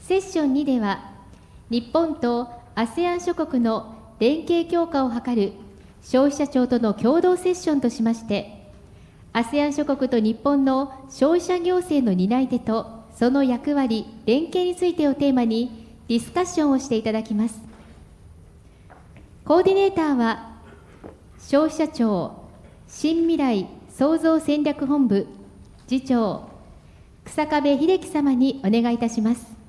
セッション2では、日本と ASEAN 諸国の連携強化を図る消費者庁との共同セッションとしまして、ASEAN 諸国と日本の消費者行政の担い手とその役割、連携についてをテーマにディスカッションをしていただきます。コーディネーターは、消費者庁新未来創造戦略本部次長、日下部秀樹様にお願いいたします。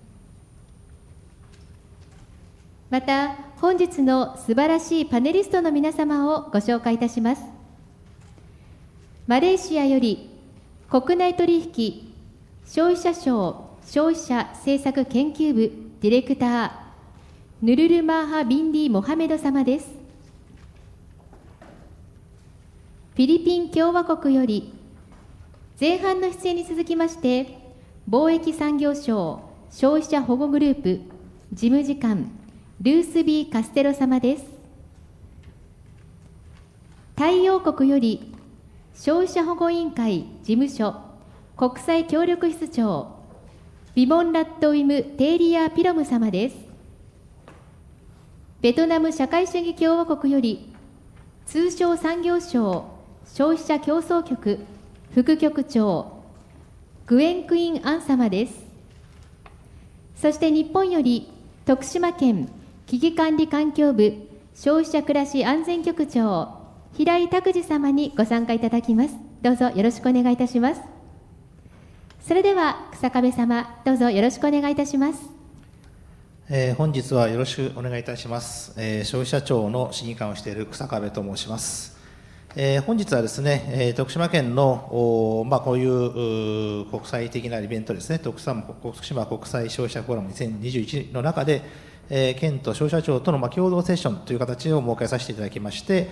また、本日の素晴らしいパネリストの皆様をご紹介いたします。マレーシアより国内取引消費者省消費者政策研究部ディレクター、ヌルルマーハ・ビンディ・モハメド様です。フィリピン共和国より前半の出演に続きまして、貿易産業省消費者保護グループ事務次官、ルースビー・カステロ様です。タイ王国より消費者保護委員会事務所国際協力室長、ウィモンラット・ウィム・テーリヤーピロム様です。ベトナム社会主義共和国より通商産業省消費者競争局副局長、グエン・クイン・アン様です。そして日本より徳島県危機管理環境部消費者くらし安全局長、平井拓司様にご参加いただきます。どうぞよろしくお願いいたします。それでは日下部様、どうぞよろしくお願いいたします。本日はよろしくお願いいたします。消費者庁の審議官をしている日下部と申します。本日はですね、徳島県のこういう国際的なイベントですね、徳島国際消費者フォーラム2021の中で、県と消費者庁との共同セッションという形を設けさせていただきまして、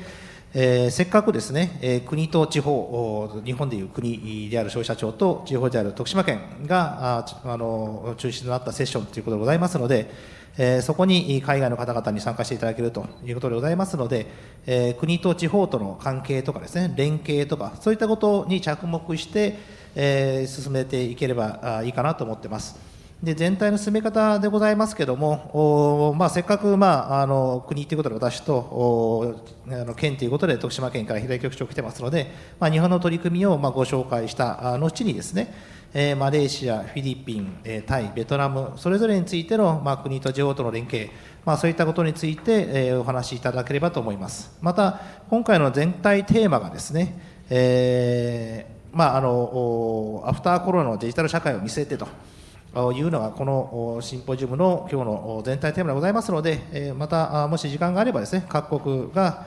せっかくですね、国と地方、日本でいう国である消費者庁と地方である徳島県が中心となったセッションということでございますので、そこに海外の方々に参加していただけるということでございますので、国と地方との関係とかですね、連携とか、そういったことに着目して、進めていければいいかなと思っています。で、全体の進め方でございますけれども、せっかく、国ということで私と県ということで徳島県から平井局長来てますので、日本の取り組みをご紹介した後にですね、マレーシア、フィリピン、タイ、ベトナム、それぞれについての、国と地方との連携、そういったことについて、お話しいただければと思います。また、今回の全体テーマがですね、アフターコロナのデジタル社会を見据えてというのがこのシンポジウムの今日の全体テーマでございますので、またもし時間があればですね、各国が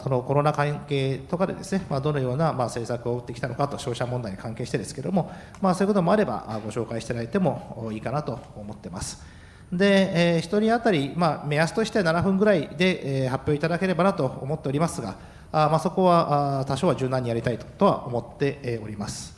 そのコロナ関係とかでですね、どのような政策を打ってきたのかと、消費者問題に関係してですけれども、そういうこともあればご紹介していただいてもいいかなと思ってます。で、1人当たり、目安としては7分ぐらいで発表いただければなと思っておりますが、そこは多少は柔軟にやりたいとは思っております。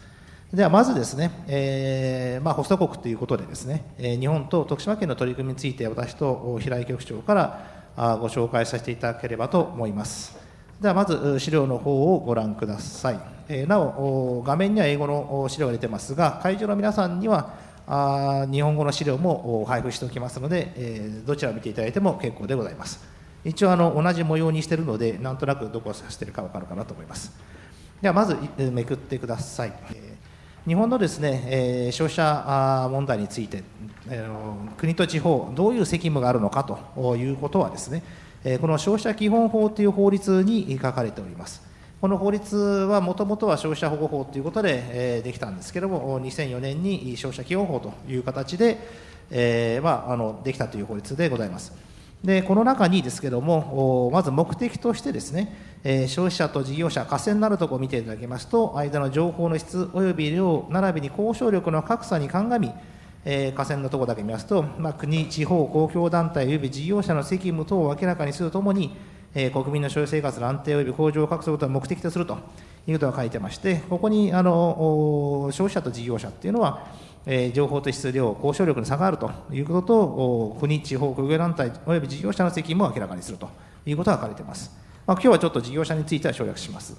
ではまずですね、ホスト国ということでですね、日本と徳島県の取り組みについて私と平井局長からご紹介させていただければと思います。ではまず資料の方をご覧ください。なお画面には英語の資料が出てますが、会場の皆さんには日本語の資料も配布しておきますので、どちらを見ていただいても結構でございます。一応同じ模様にしているので、なんとなくどこを指しているか分かるかなと思います。ではまずめくってください。日本のですね、消費者問題について、国と地方、どういう責務があるのかということはですね、この消費者基本法という法律に書かれております。この法律はもともとは消費者保護法ということでできたんですけれども、2004年に消費者基本法という形でできたという法律でございます。で、この中にですけども、まず目的としてですね、消費者と事業者、寡占になるところを見ていただきますと、間の情報の質および量並びに交渉力の格差に鑑み、寡占のところだけ見ますと、国、地方、公共団体および事業者の責務等を明らかにするとともに、国民の消費生活の安定および向上を確保することを目的とするということが書いてまして、ここに消費者と事業者っていうのは、情報と質量、交渉力に差があるということと、国、地方、公共団体および事業者の責務を明らかにするということが書かれています。今日はちょっと事業者については省略します。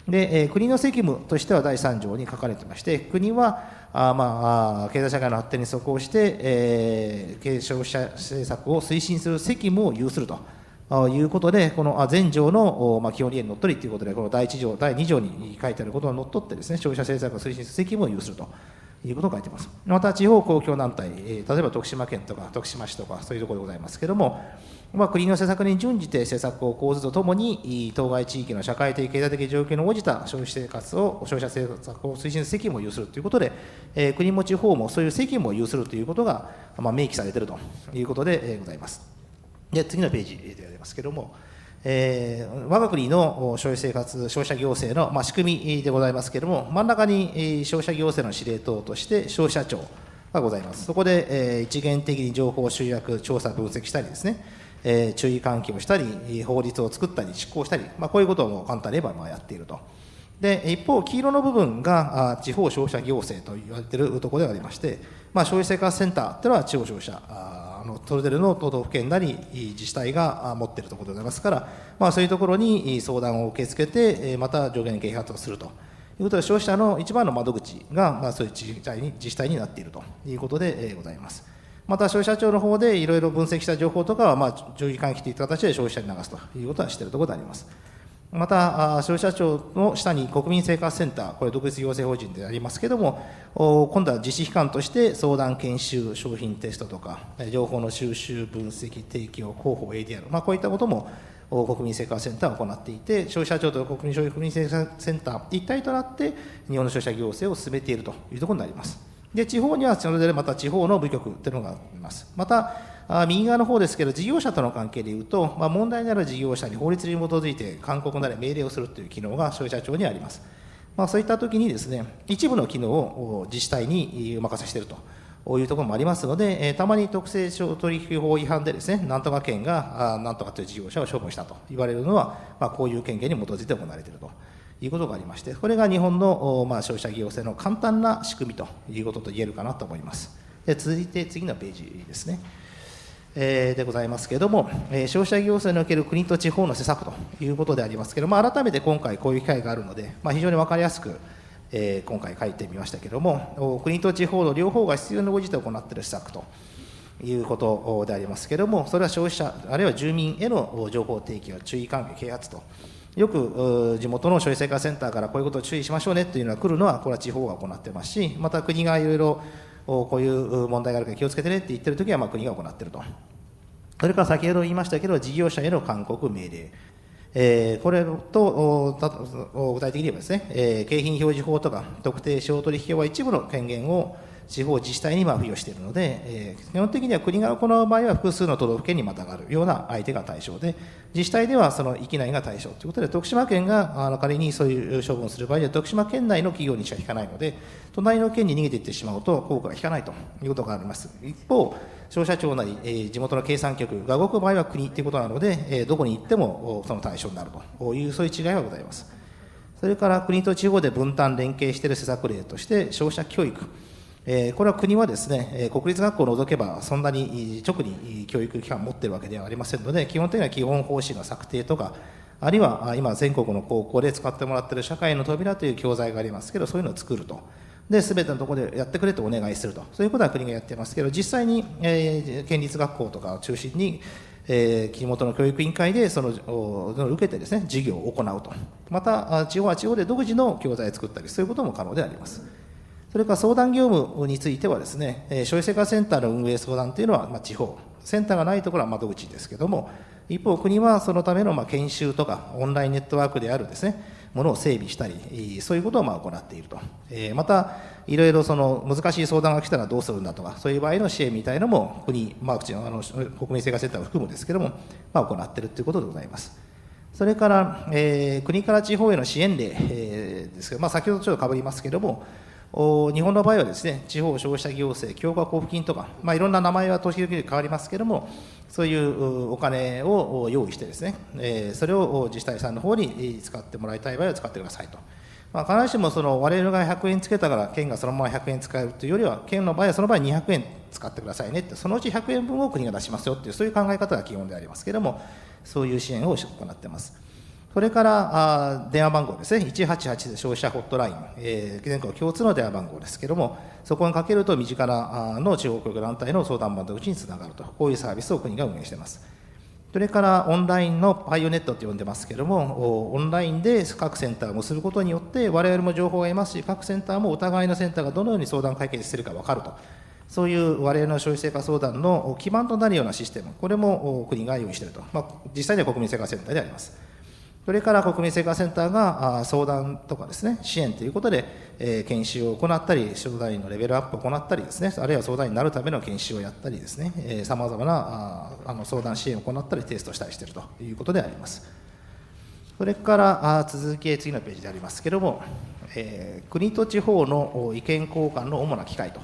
で、国の責務としては第3条に書かれてまして、国は経済社会の発展に即応して、消費者政策を推進する責務を有するということで、この前条の基本理念にのっとりということで、この第1条、第2条に書いてあることにのっとってですね、消費者政策を推進する責務を有するということを書いています。また、地方公共団体、例えば徳島県とか徳島市とか、そういうところでございますけれども、国の施策に準じて施策を講ずとともに、当該地域の社会的、経済的状況に応じた消費者政策を推進する責務を有するということで、国も地方もそういう責務を有するということが、明記されているということでございます。で、次のページでありますけれども、我が国の消費者行政の、仕組みでございますけれども、真ん中に消費者行政の司令塔として消費者庁がございます。そこで、一元的に情報集約、調査、分析したりですね、注意喚起をしたり、法律を作ったり、執行したり、こういうことを簡単に言えばやっていると。で、一方、黄色の部分が地方消費者行政と言われているところでありまして、消費生活センターというのは地方消費者、それぞれの都道府県なり自治体が持っているところでございますから、そういうところに相談を受け付けて、また上限啓発をするということで、消費者の一番の窓口が、そういう自治体になっているということでございます。また消費者庁の方でいろいろ分析した情報とかは、注意喚起といった形で消費者に流すということはしているところであります。また、消費者庁の下に国民生活センター、これ独立行政法人でありますけれども、今度は実施機関として相談研修、商品テストとか、情報の収集、分析、提供、広報、ADR、こういったことも国民生活センターは行っていて、消費者庁と国民生活センター一体となって日本の消費者行政を進めているというところになります。で、地方にはそれぞれまた地方の部局というのがあります。また、右側の方ですけど、事業者との関係でいうと、問題のある事業者に法律に基づいて勧告なり命令をするという機能が消費者庁にあります。そういったときにですね、一部の機能を自治体にお任せしているというところもありますので、たまに特定商取引法違反でですね、なんとか県がなんとかという事業者を処分したと言われるのは、こういう権限に基づいて行われているということがありまして、これが日本の消費者行政の簡単な仕組みということと言えるかなと思います。で、続いて次のページですね。でございますけれども、消費者行政における国と地方の施策ということでありますけれども、改めて今回こういう機会があるので、非常に分かりやすく、今回書いてみましたけれども、国と地方の両方が必要に応じて行っている施策ということでありますけれども、それは消費者あるいは住民への情報提供、注意喚起、啓発と、よく地元の消費生活センターからこういうことを注意しましょうねというのが来るのは、これは地方が行ってますし、また国がいろいろこういう問題があるから気をつけてねって言ってるときは、国が行っていると。それから先ほど言いましたけど、事業者への勧告命令、これと具体的に言えばですね、景品表示法とか特定商取引法は一部の権限を地方自治体に付与しているので、基本的には国が行う場合は複数の都道府県にまたがるような相手が対象で、自治体ではその域内が対象ということで、徳島県が仮にそういう処分をする場合には、徳島県内の企業にしか引かないので、隣の県に逃げていってしまうと効果が引かないということがあります。一方、消費者庁なり、地元の経産局が動く場合は国ということなので、どこに行ってもその対象になるという、そういう違いがございます。それから国と地方で分担連携している施策例として、消費者教育。これは国はですね、国立学校を除けばそんなに直に教育機関を持っているわけではありませんので、基本的には基本方針の策定とか、あるいは今全国の高校で使ってもらっている社会の扉という教材がありますけど、そういうのを作ると。で、すべてのところでやってくれとお願いすると。そういうことは国がやっていますけど、実際に、県立学校とかを中心に、地元の教育委員会でその受けてですね、授業を行うと。また、地方は地方で独自の教材を作ったり、そういうことも可能であります。それから相談業務についてはですね、消費生活センターの運営相談というのは、地方、センターがないところは窓口ですけども、一方、国はそのための研修とか、オンラインネットワークであるですね、ものを整備したり、そういうことを行っていると。また、いろいろその難しい相談が来たらどうするんだとか、そういう場合の支援みたいなのも国、国民生活センターを含むですけども、行っているということでございます。それから、国から地方への支援例ですけど、先ほどちょっと被りますけども、日本の場合はですね、地方消費者行政強化交付金とか、いろんな名前は時々変わりますけれども、そういうお金を用意してですね、それを自治体さんの方に使ってもらいたい場合は使ってくださいと。必ずしも我々が100円つけたから県がそのまま100円使えるというよりは、県の場合はその場合200円使ってくださいねって、そのうち100円分を国が出しますよっていう、そういう考え方が基本でありますけれども、そういう支援を行っています。それから電話番号ですね、188で消費者ホットライン、全国共通の電話番号ですけれども、そこにかけると身近なの地方公共団体の相談窓口につながると、こういうサービスを国が運営しています。それからオンラインのパイオネットと呼んでますけれども、オンラインで各センターを結ぶことによって、我々も情報を得ますし、各センターもお互いのセンターがどのように相談解決しているか分かると、そういう我々の消費生活相談の基盤となるようなシステム、これも国が用意していると、実際には国民生活センターであります。それから国民生活センターが相談とかですね、支援ということで、研修を行ったり、相談員のレベルアップを行ったりですね、あるいは相談員になるための研修をやったりですね、さまざまな相談支援を行ったり、テストしたりしているということであります。それから続き次のページでありますけれども、国と地方の意見交換の主な機会と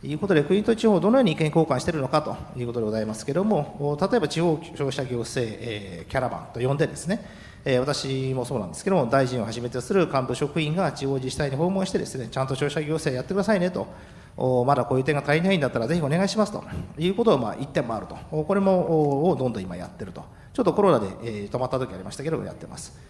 いうことで、国と地方、どのように意見交換しているのかということでございますけれども、例えば地方消費者行政、キャラバンと呼んでですね、私もそうなんですけども、大臣をはじめとする幹部職員が地方自治体に訪問してですね、ちゃんと消費者行政やってくださいねと、まだこういう点が足りないんだったらぜひお願いしますということを言ってもあると、これもどんどん今やってると、ちょっとコロナで止まった時ありましたけどもやってます。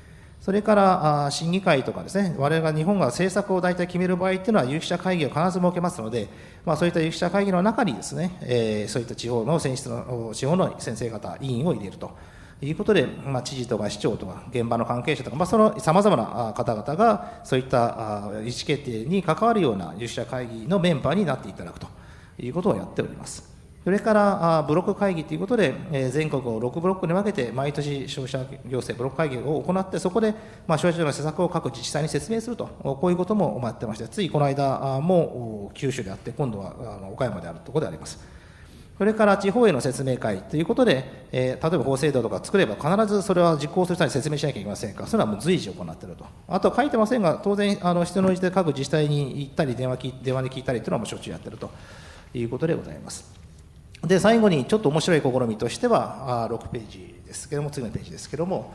それから審議会とかですね、我々が日本が政策を大体決める場合っていうのは有識者会議を必ず設けますので、そういった有識者会議の中にですね、そういった地方の先生方、委員を入れるということで、知事とか市長とか現場の関係者とか、そのさまざまな方々がそういった意思決定に関わるような有識者会議のメンバーになっていただくということをやっております。それからブロック会議ということで、全国を6ブロックに分けて毎年消費者行政ブロック会議を行って、そこで消費者の施策を各自治体に説明すると、こういうこともやってまして、ついこの間も九州であって、今度は岡山であるところであります。それから地方への説明会ということで、例えば法制度とか作れば必ずそれは実行する人に説明しなきゃいけませんから、それはもう随時行っていると。あとは書いてませんが、当然必要に応じて各自治体に行ったり電話で聞いたりというのはもうしょっちゅうやっているということでございます。で、最後にちょっと面白い試みとしては、6ページですけども、次のページですけども、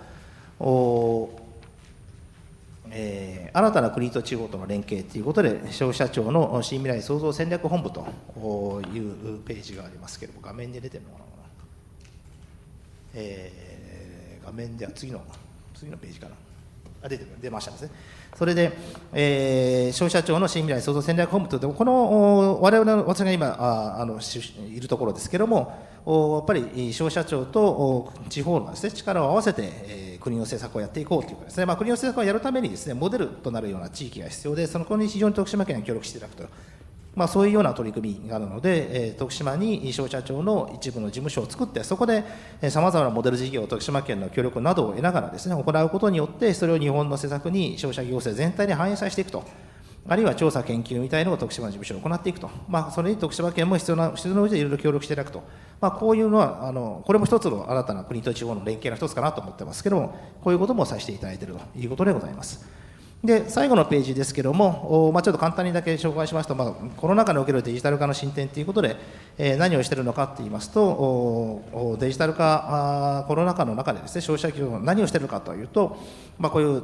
新たな国と地方との連携ということで、消費者庁の新未来創造戦略本部というページがありますけれども、画面で出てるのかな、画面では次のページかな、出ましたですね。それで、消費者庁の新未来創造戦略本部という、この我々の私が今いるところですけれども、やっぱり消費者庁と地方のですね、力を合わせて、国の政策をやっていこうというかですね、国の政策をやるためにですね、モデルとなるような地域が必要で、そのこに非常に徳島県が協力していただくと。そういうような取り組みがあるので、徳島に消費者庁の一部の事務所を作って、そこでさまざまなモデル事業を徳島県の協力などを得ながらですね、行うことによって、それを日本の施策に消費者行政全体に反映させていくと、あるいは調査研究みたいなのを徳島の事務所で行っていくと、それに徳島県も必要な上でいろいろ協力していただくと、こういうのはこれも一つの新たな国と地方の連携の一つかなと思ってますけども、こういうこともさせていただいているということでございます。で、最後のページですけれども、ちょっと簡単にだけ紹介しますと、コロナ禍におけるデジタル化の進展ということで、何をしているのかといいますと、デジタル化、コロナ禍の中でですね、消費者企業が何をしているかというと、こういう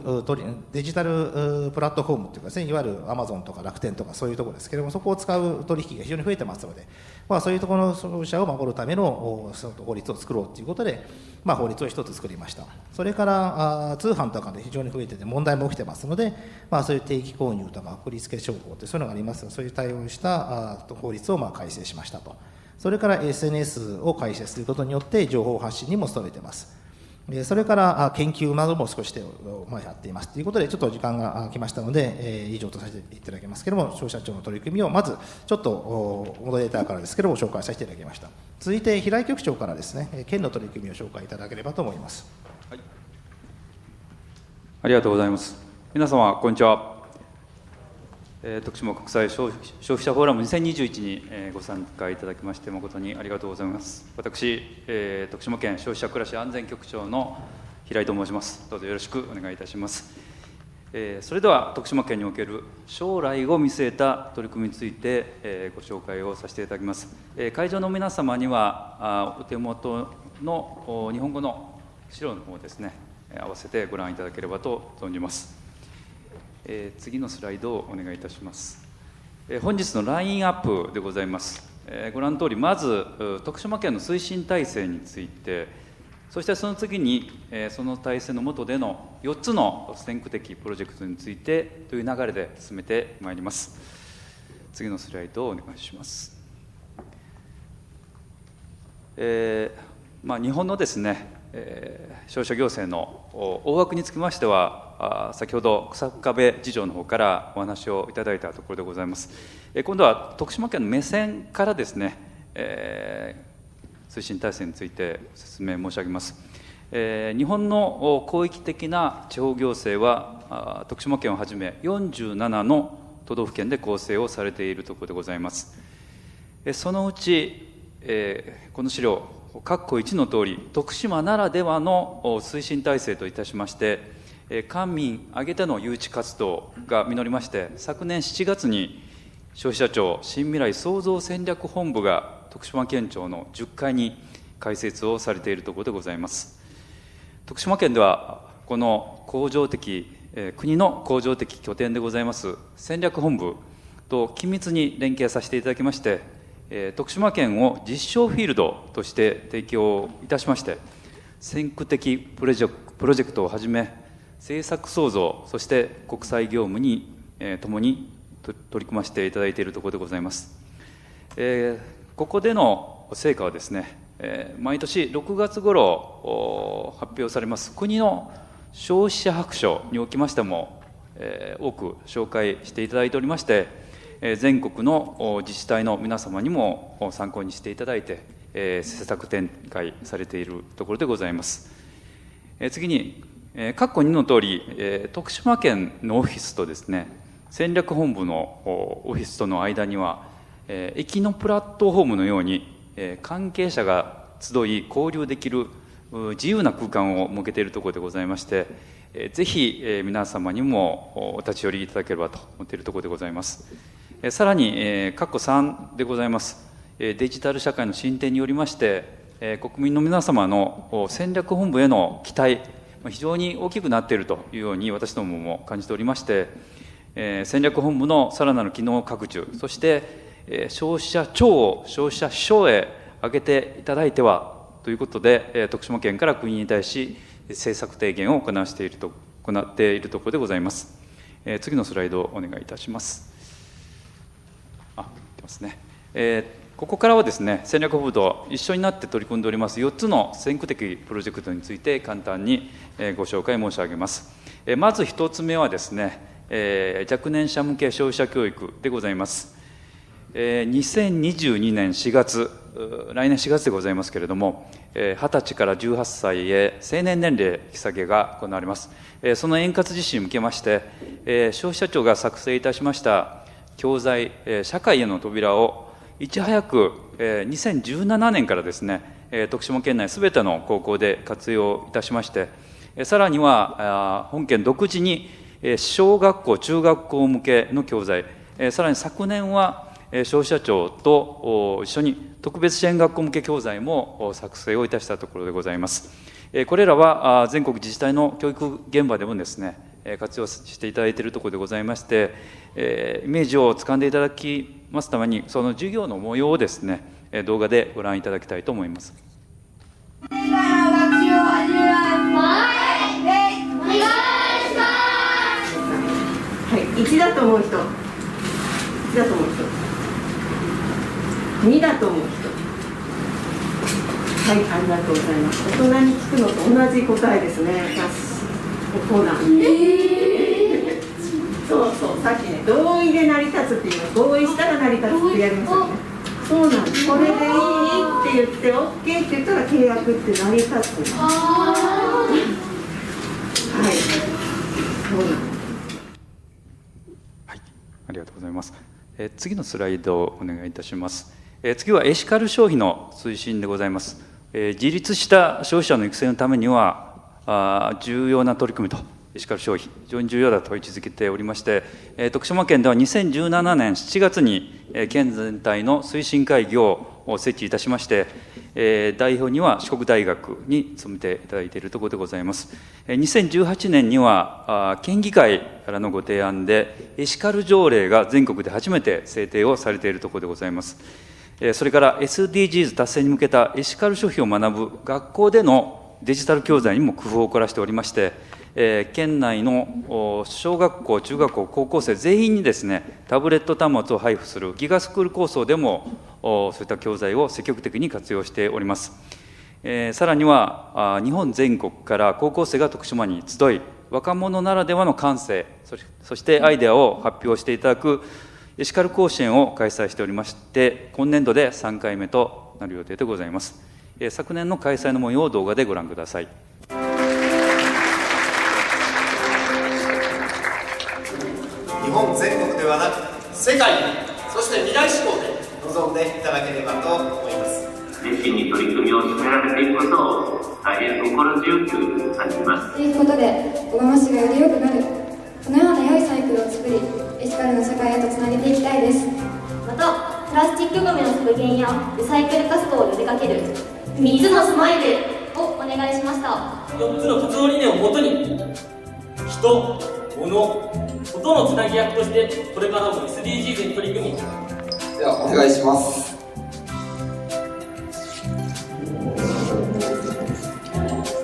デジタルプラットフォームというかですね、いわゆるアマゾンとか楽天とかそういうところですけれども、そこを使う取引が非常に増えてますので、そういうところの消費者を守るための法律を作ろうということで、法律を一つ作りました。それから通販とかで非常に増えてて問題も起きてますので、そういう定期購入とか送り付け商法というそういうのがありますので、そういう対応した法律を改正しましたと。それから SNS を開設することによって情報発信にも努めています。それから研究なども少しやっていますということで、ちょっと時間が来ましたので、以上とさせていただきますけれども、消費者庁の取り組みをまずちょっとモデレーターからですけれども紹介させていただきました。続いて平井局長からですね、県の取り組みを紹介いただければと思います。はい、ありがとうございます。皆様こんにちは。徳島国際消費者フォーラム2021にご参加いただきまして誠にありがとうございます。私、徳島県消費者くらし安全局長の平井と申します。どうぞよろしくお願いいたします。それでは徳島県における将来を見据えた取り組みについてご紹介をさせていただきます。会場の皆様にはお手元の日本語の資料の方ですね、合わせてご覧いただければと存じます。次のスライドをお願いいたします。本日のラインアップでございます。ご覧の通り、まず徳島県の推進体制についてそしてその次に、その体制の下での4つの先駆的プロジェクトについてという流れで進めてまいります。次のスライドをお願いします。日本のですね、消費者行政の大枠につきましては、先ほど日下部次長の方からお話をいただいたところでございます。今度は徳島県の目線からですね、推進体制について説明申し上げます。日本の広域的な地方行政は徳島県をはじめ47の都道府県で構成をされているところでございます。そのうち、この資料括弧1の通り、徳島ならではの推進体制といたしまして、官民挙げての誘致活動が実りまして、昨年7月に消費者庁新未来創造戦略本部が徳島県庁の10階に開設をされているところでございます。徳島県ではこの恒常的、国の恒常的拠点でございます戦略本部と緊密に連携させていただきまして、徳島県を実証フィールドとして提供いたしまして、先駆的プロジェクトをはじめ政策創造、そして国際業務にともに取り組ませていただいているところでございます。ここでの成果はですね、毎年6月頃発表されます国の消費者白書におきましても、多く紹介していただいておりまして、全国の自治体の皆様にも参考にしていただいて、施策展開されているところでございます。次に、括弧2の通り、徳島県のオフィスとですね、戦略本部のオフィスとの間には、駅のプラットフォームのように、関係者が集い交流できる自由な空間を設けているところでございまして、ぜひ皆様にもお立ち寄りいただければと思っているところでございます。さらに括弧3でございます。デジタル社会の進展によりまして、国民の皆様の戦略本部への期待、非常に大きくなっているというように私どもも感じておりまして、戦略本部のさらなる機能拡充、そして消費者庁を消費者省へ上げていただいてはということで、徳島県から国に対し政策提言を行っているところでございます。次のスライドをお願いいたします。出ますね。ここからはですね、戦略本部と一緒になって取り組んでおります4つの先駆的プロジェクトについて簡単にご紹介申し上げます。まず1つ目はですね、若年者向け消費者教育でございます。2022年4月、来年4月でございますけれども、20歳から18歳へ成年年齢引き下げが行われます。その円滑実施に向けまして、消費者庁が作成いたしました教材、社会への扉をいち早く2017年からですね、徳島県内すべての高校で活用いたしまして、さらには本県独自に小学校、中学校向けの教材、さらに昨年は消費者庁と一緒に特別支援学校向け教材も作成をいたしたところでございます。これらは全国自治体の教育現場でもですね、活用していただいているところでございまして、イメージをつかんでいただきますために、その授業の模様をですね、動画でご覧いただきたいと思います。今回の学習を始めます。お願いします。はい、1だと思う人、1だと思う人、2だと思う人。はい、ありがとうございます。大人に聞くのと同じ答えですね。こうなん。そうそう、さっきね、同意で成り立つっていうの、合意したら成り立つってやりますよね。そうなんです。これでいいって言って、OK って言ったら契約って成り立つ。はい、そうなんです。はい、ありがとうございます。次のスライドをお願いいたします。次はエシカル消費の推進でございます。自立した消費者の育成のためには重要な取り組みとエシカル消費、非常に重要だと位置づけておりまして、徳島県では2017年7月に県全体の推進会議を設置いたしまして、代表には四国大学に勤めていただいているところでございます。2018年には県議会からのご提案でエシカル条例が全国で初めて制定をされているところでございます。それから SDGs 達成に向けたエシカル消費を学ぶ学校でのデジタル教材にも工夫を凝らしておりまして、県内の小学校、中学校、高校生全員にですね、タブレット端末を配布するギガスクール構想でも、そういった教材を積極的に活用しております。さらには、日本全国から高校生が徳島に集い、若者ならではの感性、そしてアイデアを発表していただくエシカル甲子園を開催しておりまして、今年度で3回目となる予定でございます。昨年の開催の模様を動画でご覧ください。日本全国ではなく世界に、そして未来志向で臨んでいただければと思います。熱心に取り組みを進められていることを大変心強く感じます。ということで、小浜市がより良くなる、このような良いサイクルを作り、エシカルな社会へとつなげていきたいです。また、プラスチックごみの削減やリサイクル活動を呼びかける3つのスマイルをお願いしました。4つの活動理念をもとに、人、物、ことのつなぎ役としてこれからも SDGs に取り組み、ではお願いします。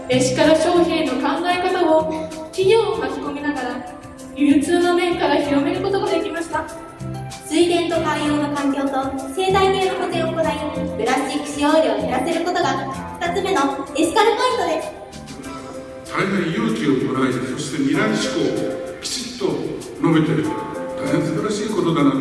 エシカル消費への考え方を企業を巻き込みながら流通の面から広めることができました。水田と海洋の環境と生態系の保全を行い、プラスチック使用量を減らせることが2つ目のエシカルポイントです。大変勇気をもらい、そして未来志向をきちっと述べている、大変素晴らしいことだなと。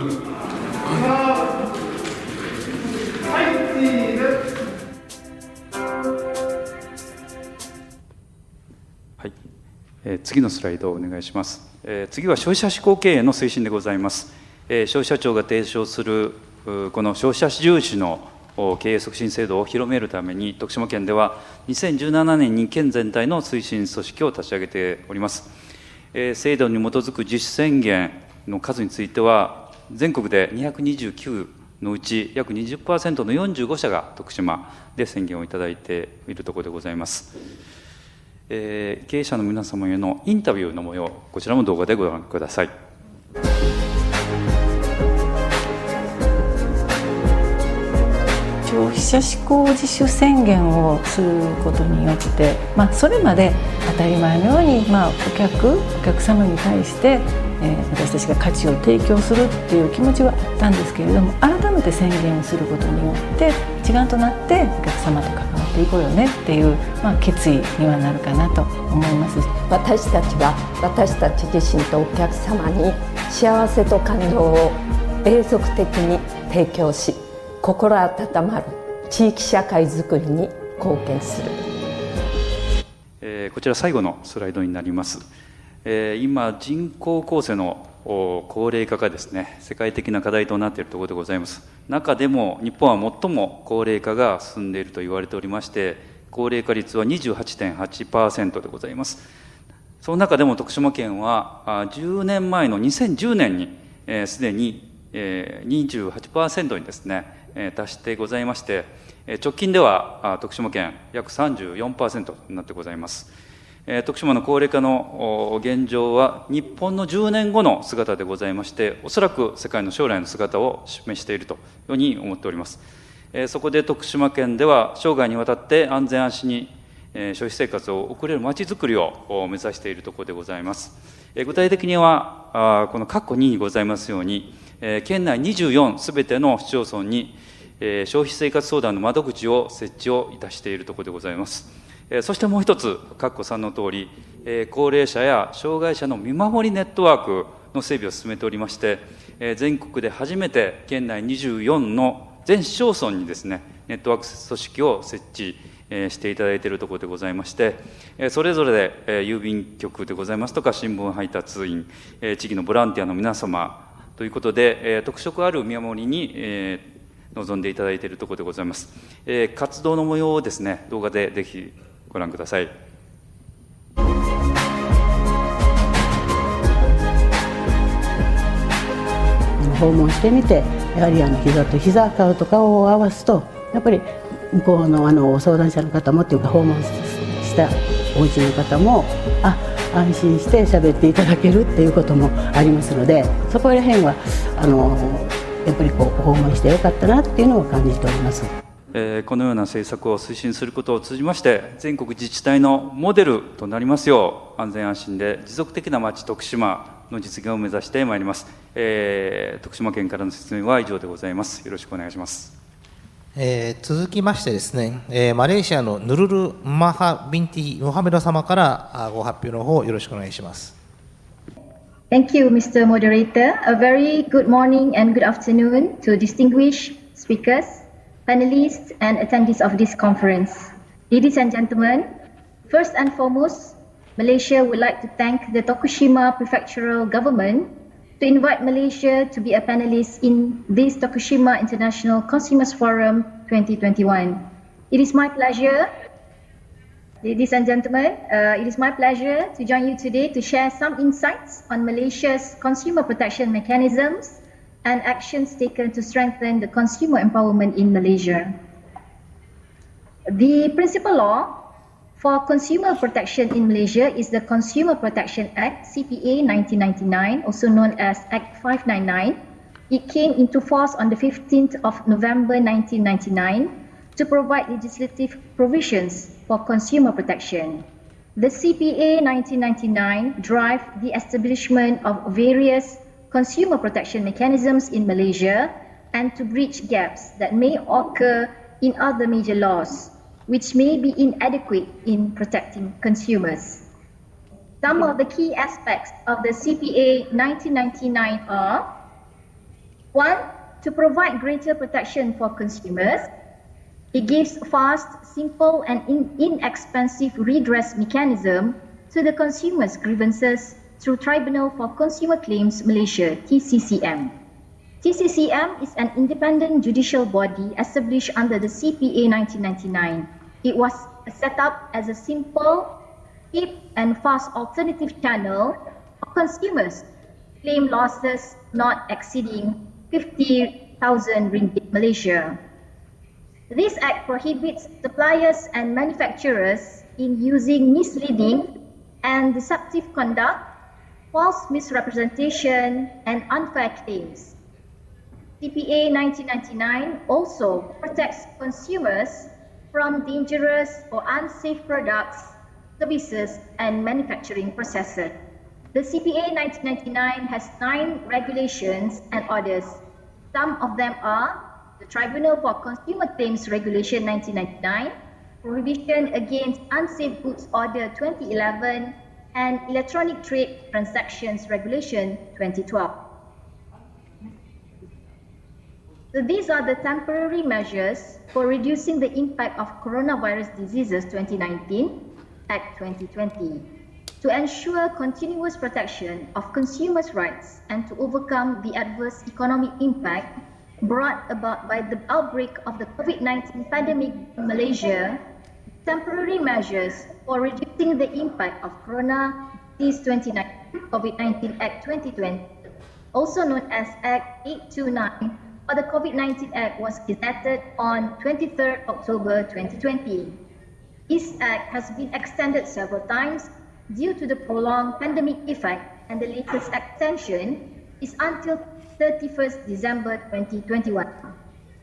次のスライドをお願いします。次は消費者志向経営の推進でございます。消費者庁が提唱するこの消費者重視の経営促進制度を広めるために、徳島県では2017年に県全体の推進組織を立ち上げております。制度に基づく自主宣言の数については、全国で229のうち約 20% の45社が徳島で宣言をいただいているところでございます。経営者の皆様へのインタビューの模様、こちらも動画でご覧ください。消費者志向自主宣言をすることによって、それまで当たり前のように、お客様に対して、私たちが価値を提供するっていう気持ちはあったんですけれども、改めて宣言をすることによって一丸となってお客様と関わっていこうよねっていう、決意にはなるかなと思います。私たちは私たち自身とお客様に幸せと感動を永続的に提供し、心温まる地域社会づくりに貢献する。こちら最後のスライドになります。今人口構成の高齢化がですね、世界的な課題となっているところでございます。中でも日本は最も高齢化が進んでいると言われておりまして、高齢化率は 28.8% でございます。その中でも徳島県は10年前の2010年にすでに28% にですね達してございまして、直近では徳島県約 34% になってございます。徳島の高齢化の現状は日本の10年後の姿でございまして、おそらく世界の将来の姿を示しているというように思っております。そこで徳島県では生涯にわたって安全安心に消費生活を送れるまちづくりを目指しているところでございます。具体的にはこの括弧2にございますように、県内24すべての市町村に消費生活相談の窓口を設置をいたしているところでございます。そしてもう一つ、括弧3の通り、高齢者や障害者の見守りネットワークの整備を進めておりまして、全国で初めて県内24の全市町村にですね、ネットワーク組織を設置していただいているところでございまして、それぞれで郵便局でございますとか、新聞配達員、地域のボランティアの皆様ということで、特色ある見守りに臨んでいただいているところでございます。活動の模様をですね、動画でぜひご覧ください。訪問してみて、やはり膝と膝顔と顔を合わすと、やっぱり向こうの相談者の方もっていうか、訪問したお家の方も安心して喋っていただけるっていうこともありますので、そこら辺はやっぱり訪問してよかったなっていうのを感じております。このような政策を推進することを通じまして、全国自治体のモデルとなりますよう、安全安心で持続的な町徳島の実現を目指してまいります。徳島県からの説明は以上でございます。よろしくお願いします。続きましてですね、マレーシアのヌルル・マハ・ビンティ・モハメド様からご発表の方よろしくお願いします。Thank you, Mr. Moderator. A very good morning and good afternoon to distinguished speakers, panelists, and attendees of this conference. Ladies and gentlemen, first and foremost, Malaysia would like to thank the Tokushima Prefectural Government to invite Malaysia to be a panelist in this Tokushima International Consumers Forum 2021. It is my pleasure, ladies and gentlemen, it is my pleasure to join you today to share some insights on Malaysia's consumer protection mechanisms and actions taken to strengthen the consumer empowerment in Malaysia. The principal law for consumer protection in Malaysia is the Consumer Protection Act Cpa 1999, also known as Act 599. It came into force on the 15th of November 1999 to provide legislative provisions for consumer protection. The Cpa 1999 drive the establishment of various consumer protection mechanisms in Malaysia and to bridge gaps that may occur in other major laws, which may be inadequate in protecting consumers. Some of the key aspects of the Cpa 1999 are: 1. To provide greater protection for consumers. It gives fast, simple, and inexpensive redress mechanism to the consumers' grievances through Tribunal for Consumer Claims Malaysia, TCCM. TCCM is an independent judicial body established under the Cpa 1999. It was set up as a simple, cheap, and fast alternative channel for consumers to claim losses not exceeding 50,000 ringgit Malaysia. This act prohibits suppliers and manufacturers in using misleading and deceptive conduct, false misrepresentation, and unfair claims. Cpa 1999 also protects consumers from dangerous or unsafe products, services, and manufacturing processes. The Cpa 1999 has 9 regulations and orders. Some of them are the Tribunal for Consumer Claims Regulation 1999, Prohibition Against Unsafe Goods Order 2011, and Electronic Trade Transactions Regulation 2012. So these are the temporary measures for reducing the impact of coronavirus diseases 2019, Act 2020, to ensure continuous protection of consumers' rights and to overcome the adverse economic impact brought about by the outbreak of the COVID-19 pandemic in Malaysia. Temporary measures for reducing the impact of Corona Disease 2019, COVID-19 Act 2020, also known as Act 829, or the COVID-19 Act, was gazetted on 23rd October 2020. This Act has been extended several times due to the prolonged pandemic effect, and the latest extension is until 31st December 2021.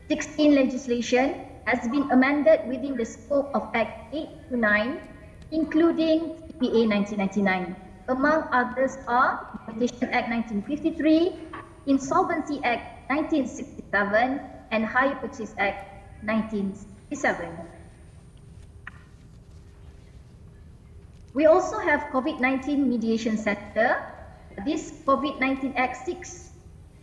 16 legislation has been amended within the scope of Act 829, including Cpa 1999. Among others are Competition Act 1953, Insolvency Act 1967, and Hire Purchase Act 1967. We also have COVID-19 Mediation Center. This COVID-19 Act seeks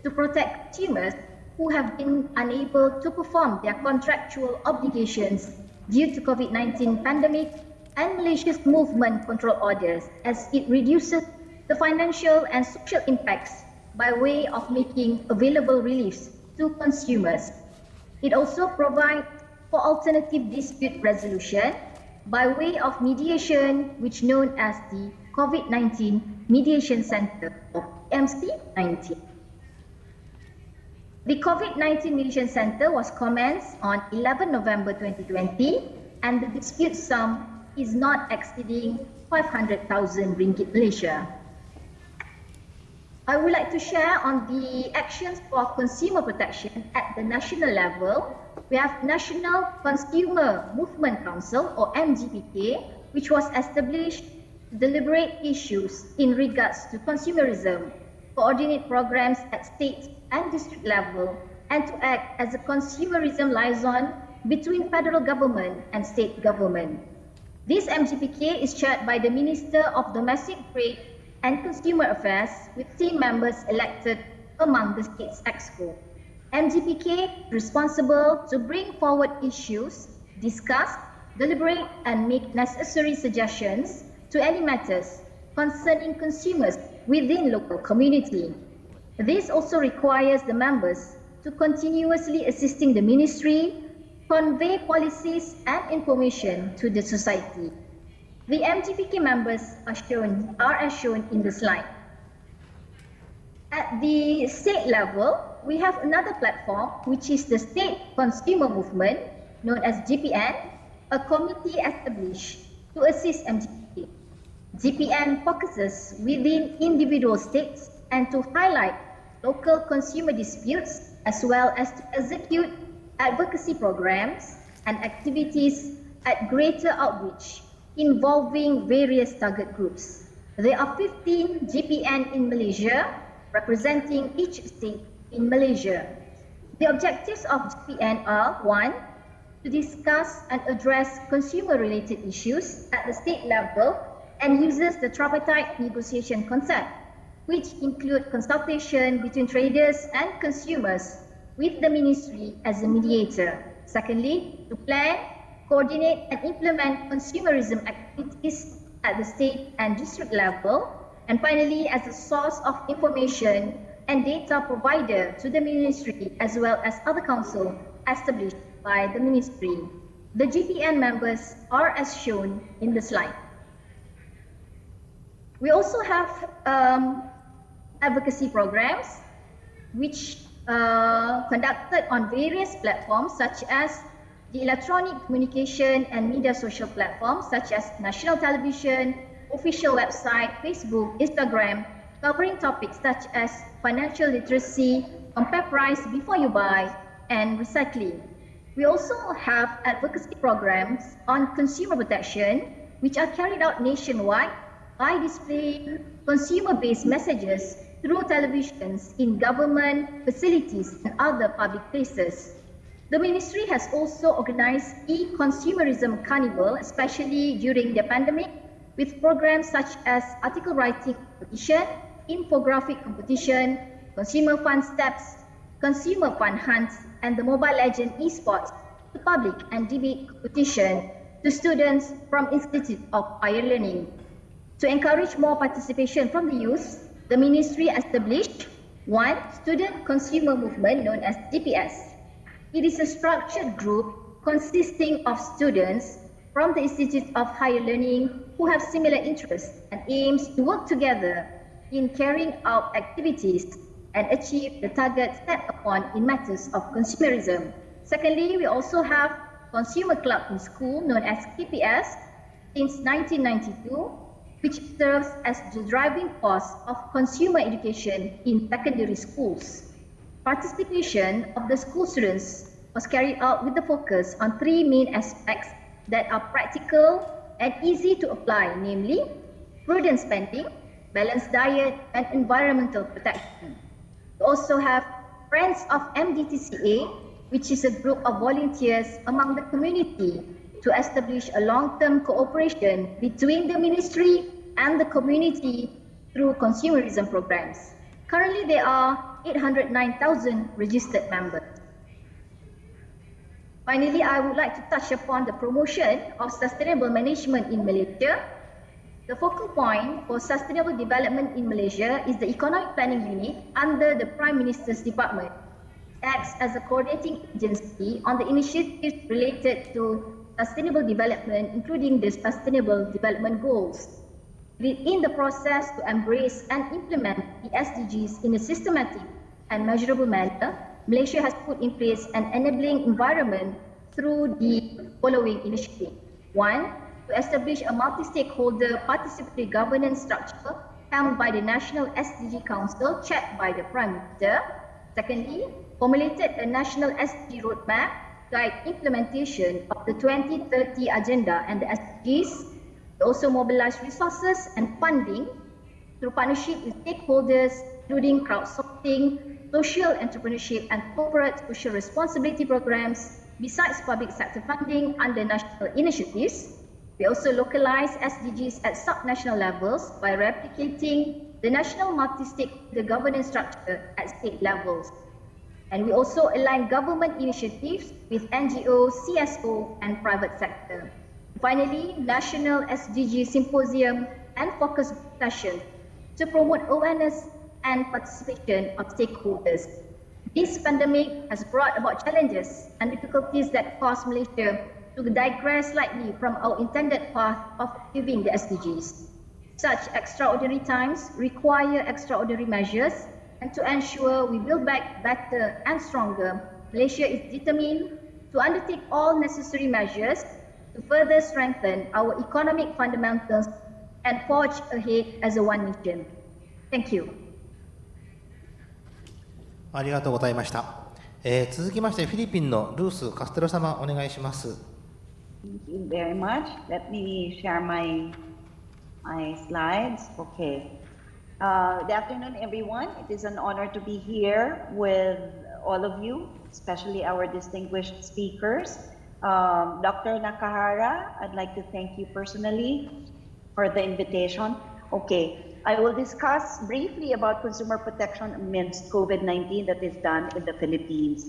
to protect consumers who have been unable to perform their contractual obligations due to COVID-19 pandemic and Malaysia's movement control orders, as it reduces the financial and social impacts by way of making available reliefs to consumers. It also provides for alternative dispute resolution by way of mediation, which is known as the COVID-19 Mediation Center, or MC-19. The COVID-19 Mediation Center was commenced on 11 November 2020, and the dispute sum is not exceeding 500,000 ringgit Malaysia. I would like to share on the actions for consumer protection at the national level. We have National Consumer Movement Council, or MGPK, which was established to deliberate issues in regards to consumerism, coordinate programs at state and district level, and to act as a consumerism liaison between federal government and state government. This MGPK is chaired by the Minister of Domestic Trade and Consumer Affairs, with team members elected among the state's exco. MGPK is responsible to bring forward issues, discuss, deliberate, and make necessary suggestions to any matters concerning consumers within local community. This also requires the members to continuously assisting the ministry, convey policies and information to the society. The MGPK members are as shown in the slide. At the state level, we have another platform, which is the State Consumer Movement, known as GPN, a committee established to assist MGPK. GPN focuses within individual states and to highlight local consumer disputes, as well as to execute advocacy programs and activities at greater outreach involving various target groups. There are 15 GPN in Malaysia, representing each state in Malaysia. The objectives of GPN are: 1. To discuss and address consumer-related issues at the state level and uses the tripartite negotiation concept, which include consultation between traders and consumers with the ministry as a mediator. Secondly, to plan, coordinate and implement consumerism activities at the state and district level. And finally, as a source of information and data provider to the ministry as well as other council established by the ministry. The GPN members are as shown in the slide. We also have advocacy programs which conducted on various platforms such as the electronic communication and media social platforms such as national television, official website, Facebook, Instagram, covering topics such as financial literacy, compare price before you buy, and recycling. We also have advocacy programs on consumer protection, which are carried out nationwide by displaying consumer-based messages through televisions in government facilities and other public places. The ministry has also organized e-consumerism carnival, especially during the pandemic, with programs such as article writing competition, infographic competition, consumer fund steps, consumer fund hunts, and the Mobile Legend esports to public and debate competition to students from Institute of Higher Learning. To encourage more participation from the youth, the ministry established 1 Student Consumer Movement known as GPS. It is a structured group consisting of students from the Institute of Higher Learning who have similar interests and aims to work together in carrying out activities and achieve the targets set upon in matters of consumerism. Secondly, we also have Consumer Club in School known as KPS since 1992, which serves as the driving force of consumer education in secondary schools. Participation of the school students was carried out with the focus on 3 main aspects that are practical and easy to apply, namely prudent spending, balanced diet, and environmental protection. We also have Friends of MDTCA, which is a group of volunteers among the community to establish a long-term cooperation between the ministry and the community through consumerism programs. Currently, there are 809,000 registered members. Finally, I would like to touch upon the promotion of sustainable management in Malaysia. The focal point for sustainable development in Malaysia is the Economic Planning Unit under the Prime Minister's Department. It acts as a coordinating agency on the initiatives related to sustainable development, including the Sustainable Development Goals. In the process to embrace and implement the SDGs in a systematic and measurable manner, Malaysia has put in place an enabling environment through the following initiatives. 1. To establish a multi-stakeholder participatory governance structure helmed by the National SDG Council, chaired by the Prime Minister. Secondly, formulated a national SDG roadmap guide implementation of the 2030 agenda and the SDGs. We also mobilized resources and funding through partnership with stakeholders, including crowdsourcing, social entrepreneurship, and corporate social responsibility programs, besides public sector funding under national initiatives. We also localize SDGs at sub-national levels by replicating the national multi-stakeholder governance structure at state levels. And we also align government initiatives with NGOs, CSO, and private sector. Finally, National SDG Symposium and focus sessions to promote awareness and participation of stakeholders. This pandemic has brought about challenges and difficulties that cause Malaysia to digress slightly from our intended path of achieving the SDGs. Such extraordinary times require extraordinary measures, and to ensure we build back better and stronger, Malaysia is determined to undertake all necessary measures to further strengthen our economic fundamentals and forge ahead as a one nation. Thank you. ありがとうございました。続きましてフィリピンのルース・カステロ様お願いします。Thank you very much. Let me share my slides. Okay. Good afternoon, everyone. It is an honor to be here with all of you, especially our distinguished speakers. Dr. Nakahara, I'd like to thank you personally for the invitation. Okay. I will discuss briefly about consumer protection amidst COVID-19 that is done in the Philippines.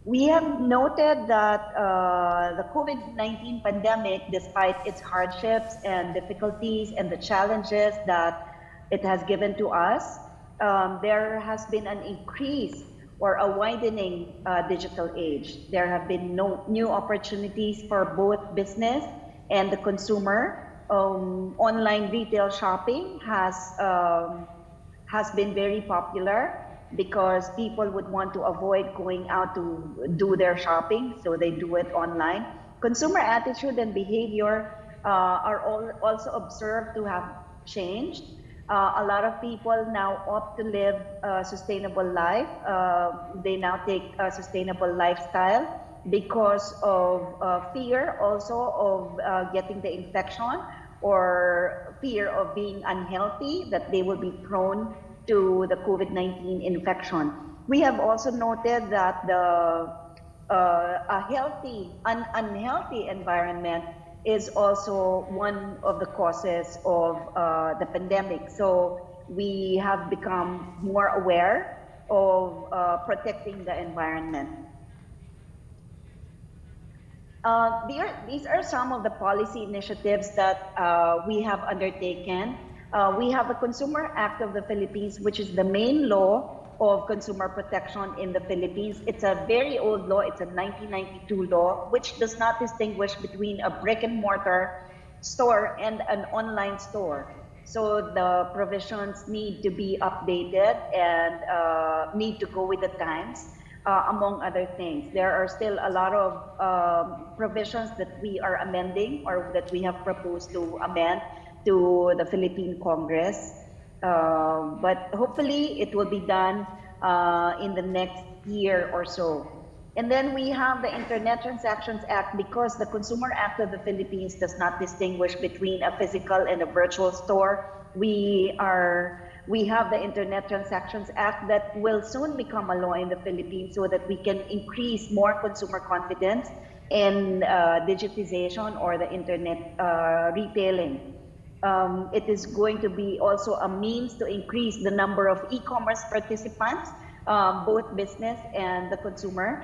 We have noted that the COVID-19 pandemic, despite its hardships and difficulties and the challenges that it has given to us, there has been an increase or a widening digital age. There have been new opportunities for both business and the consumer. Online retail shopping has been very popular because people would want to avoid going out to do their shopping, so they do it online. Consumer attitude and behavior are also observed to have changed. A lot of people now opt to live a sustainable life. They now take a sustainable lifestyle because of fear also of getting the infection, or fear of being unhealthy, that they will be prone to the COVID-19 infection. We have also noted that an unhealthy environment is also one of the causes of the pandemic. So we have become more aware of protecting the environment. These are some of the policy initiatives that we have undertaken. We have the Consumer Act of the Philippines, which is the main law of consumer protection in the Philippines. It's a very old law. It's a 1992 law, which does not distinguish between a brick and mortar store and an online store. So the provisions need to be updated and need to go with the times. Among other things, there are still a lot of provisions that we are amending or that we have proposed to amend to the Philippine Congress. But hopefully it will be done in the next year or so. And then we have the Internet Transactions Act, because the Consumer Act of the Philippines does not distinguish between a physical and a virtual store. We have the Internet Transactions Act that will soon become a law in the Philippines, so that we can increase more consumer confidence in digitization or the internet retailing. It is going to be also a means to increase the number of e-commerce participants, both business and the consumer.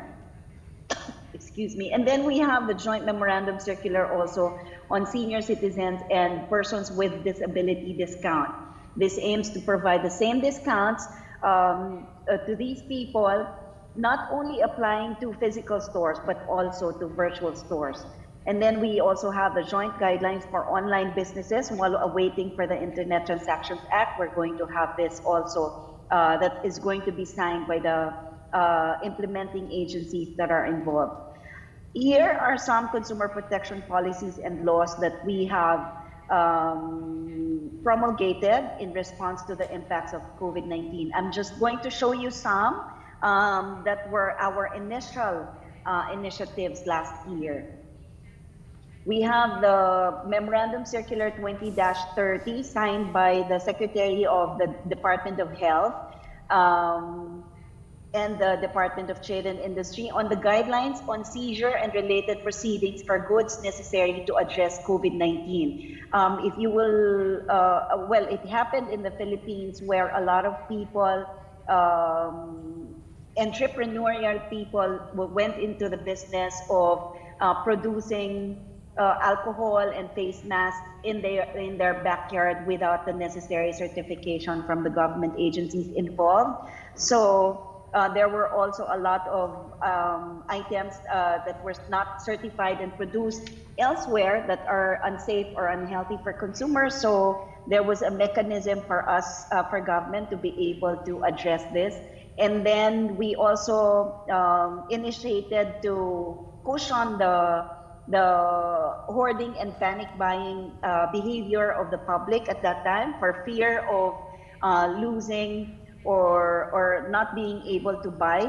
Excuse me. And then we have the Joint Memorandum Circular also on senior citizens and persons with disability discount. This aims to provide the same discounts to these people, not only applying to physical stores, but also to virtual stores. And then we also have the joint guidelines for online businesses while awaiting for the Internet Transactions Act. We're going to have this also that is going to be signed by the implementing agencies that are involved. Here are some consumer protection policies and laws that we have promulgated in response to the impacts of COVID-19. I'm just going to show you some that were our initial initiatives last year. We have the Memorandum Circular 20-30 signed by the Secretary of the Department of Health and the Department of Trade and Industry on the guidelines on seizure and related proceedings for goods necessary to address COVID-19. If you will, well, it happened in the Philippines where a lot of people, entrepreneurial people went into the business of producing alcohol and face masks in their backyard without the necessary certification from the government agencies involved. So there were also a lot of items that were not certified and produced elsewhere that are unsafe or unhealthy for consumers. So there was a mechanism for us, for government, to be able to address this. And then we also initiated to push on the hoarding and panic buying behavior of the public at that time for fear of losing or not being able to buy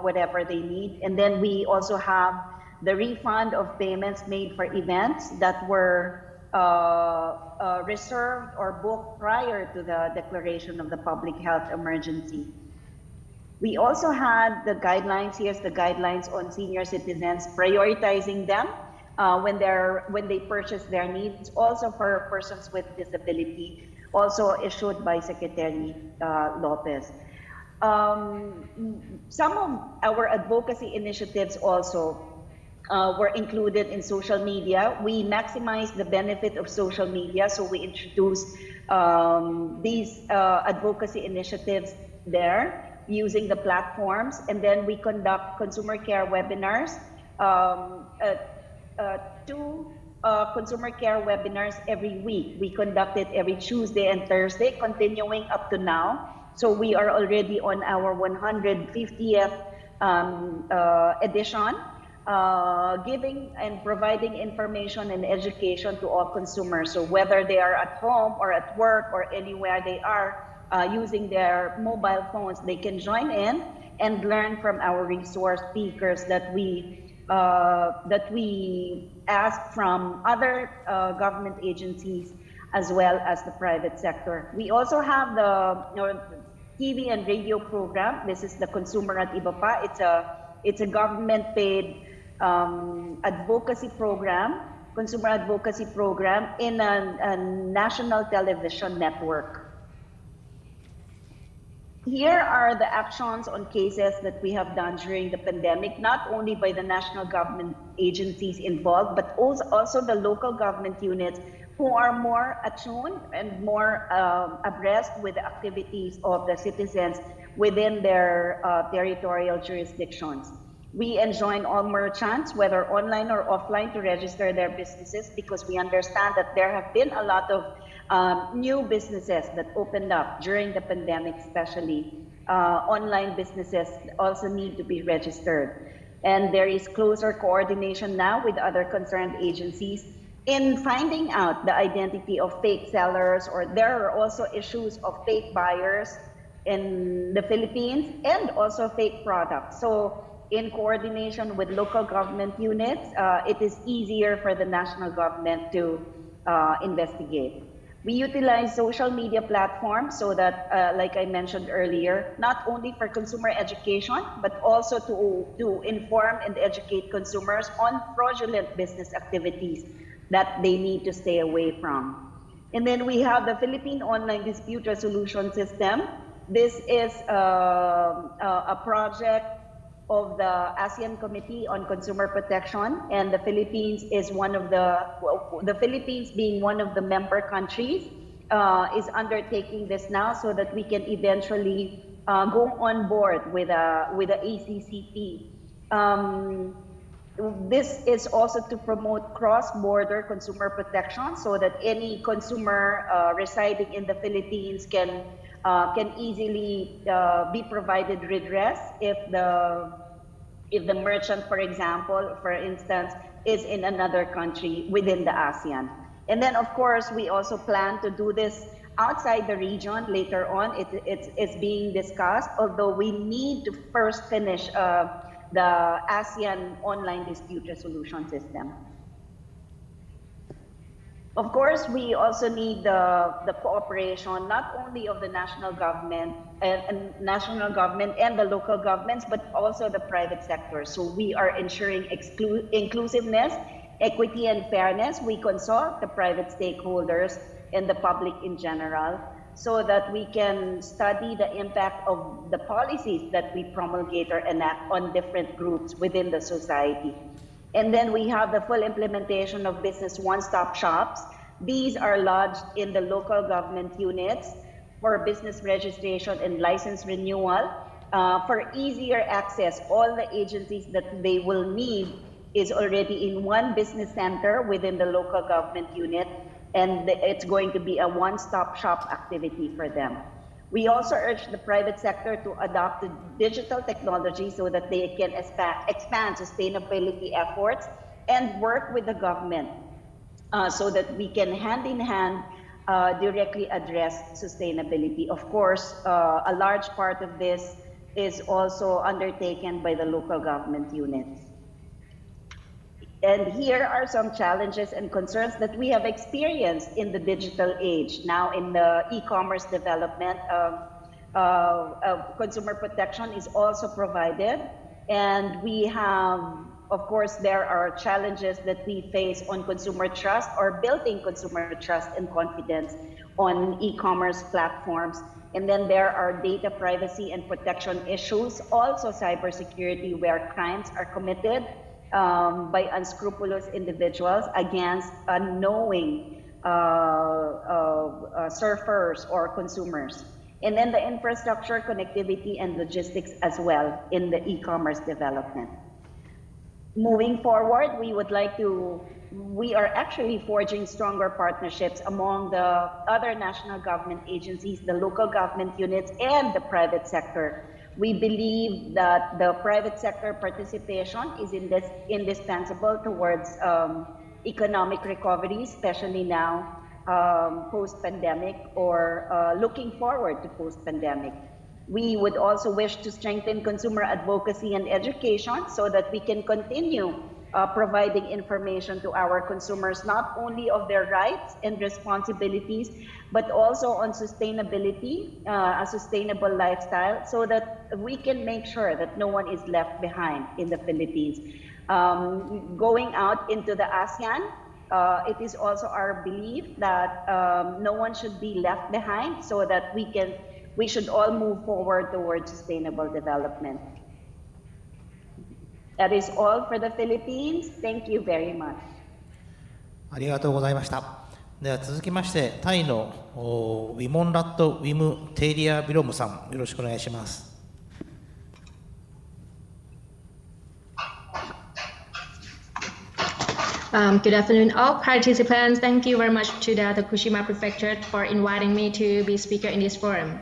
whatever they need. And then we also have the refund of payments made for events that were reserved or booked prior to the declaration of the public health emergency. We also had the guidelines. Here's the guidelines on senior citizens, prioritizing them when they purchase their needs, also for persons with disability, also issued by Secretary Lopez. Some of our advocacy initiatives also were included in social media. We maximized the benefit of social media, so we introduced these advocacy initiatives there using the platforms, and then we conduct consumer care webinars, 2 consumer care webinars every week. We conduct it every Tuesday and Thursday, continuing up to now. So we are already on our 150th edition, giving and providing information and education to all consumers. So whether they are at home or at work or anywhere they are, using their mobile phones, they can join in and learn from our resource speakers that we ask from other government agencies as well as the private sector. We also have the TV and radio program. This is the Consumer at Iba Pa. It's a government-paid advocacy program, consumer advocacy program in a national television network. Here are the actions on cases that we have done during the pandemic, not only by the national government agencies involved, but also the local government units who are more attuned and more abreast with the activities of the citizens within their territorial jurisdictions. We enjoin all merchants, whether online or offline, to register their businesses, because we understand that there have been a lot of new businesses that opened up during the pandemic, especially. Online businesses also need to be registered. And there is closer coordination now with other concerned agencies in finding out the identity of fake sellers, or there are also issues of fake buyers in the Philippines and also fake products. So in coordination with local government units, it is easier for the national government to investigate. We utilize social media platforms so that, like I mentioned earlier, not only for consumer education, but also to inform and educate consumers on fraudulent business activities that they need to stay away from. And then we have the Philippine Online Dispute Resolution System. This is a project of the ASEAN Committee on Consumer Protection, and the Philippines is the Philippines being one of the member countries is undertaking this now so that we can eventually go on board with a ACCP. This is also to promote cross-border consumer protection so that any consumer residing in the Philippines can easily be provided redress if the merchant, for example, for instance, is in another country within the ASEAN. And then, of course, we also plan to do this outside the region later on. It's being discussed, although we need to first finish the ASEAN online dispute resolution system. Of course, we also need the cooperation not only of the national government and the local governments, but also the private sector. So we are ensuring inclusiveness, equity, and fairness. We consult the private stakeholders and the public in general, so that we can study the impact of the policies that we promulgate or enact on different groups within the society. And then we have the full implementation of business one-stop shops. These are lodged in the local government units for business registration and license renewal. For easier access, all the agencies that they will need is already in one business center within the local government unit, and it's going to be a one-stop shop activity for them. We also urge the private sector to adopt the digital technology so that they can expand sustainability efforts and work with the government so that we can hand in hand directly address sustainability. Of course, a large part of this is also undertaken by the local government units. And here are some challenges and concerns that we have experienced in the digital age. Now in the e-commerce development, consumer protection is also provided. And we have, of course, there are challenges that we face on consumer trust or building consumer trust and confidence on e-commerce platforms. And then there are data privacy and protection issues, also cybersecurity, where crimes are committed by unscrupulous individuals against unknowing surfers or consumers. And then the infrastructure, connectivity, and logistics as well in the e-commerce development. Moving forward, we are actually forging stronger partnerships among the other national government agencies, the local government units, and the private sector. We believe that the private sector participation is indispensable towards economic recovery, especially now post-pandemic or looking forward to post-pandemic. We would also wish to strengthen consumer advocacy and education so that we can continue providing information to our consumers, not only of their rights and responsibilities, but also on sustainability, a sustainable lifestyle, so that we can make sure that no one is left behind in the Philippines. Going out into the ASEAN, it is also our belief that no one should be left behind, so that we should all move forward towards sustainable development. That is all for the Philippines. Thank you very much. ありがとうございました。では続きましてタイのウィモンラット・ウィム・テーリヤーピロムさん、よろしくお願いします。Good afternoon, all participants. Thank you very much to the Tokushima Prefecture for inviting me to be speaker in this forum.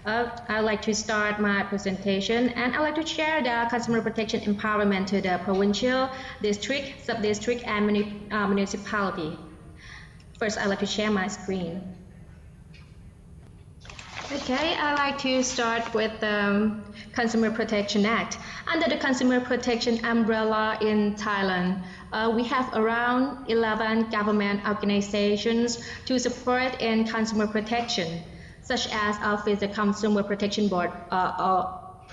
I'd like to start my presentation, and I'd like to share the consumer protection empowerment to the provincial, district, sub-district, and municipality. First, I'd like to share my screen. Okay, I'd like to start with the Consumer Protection Act. Under the Consumer Protection umbrella in Thailand, we have around 11 government organizations to support in consumer protection, such as Office of Consumer Protection Board,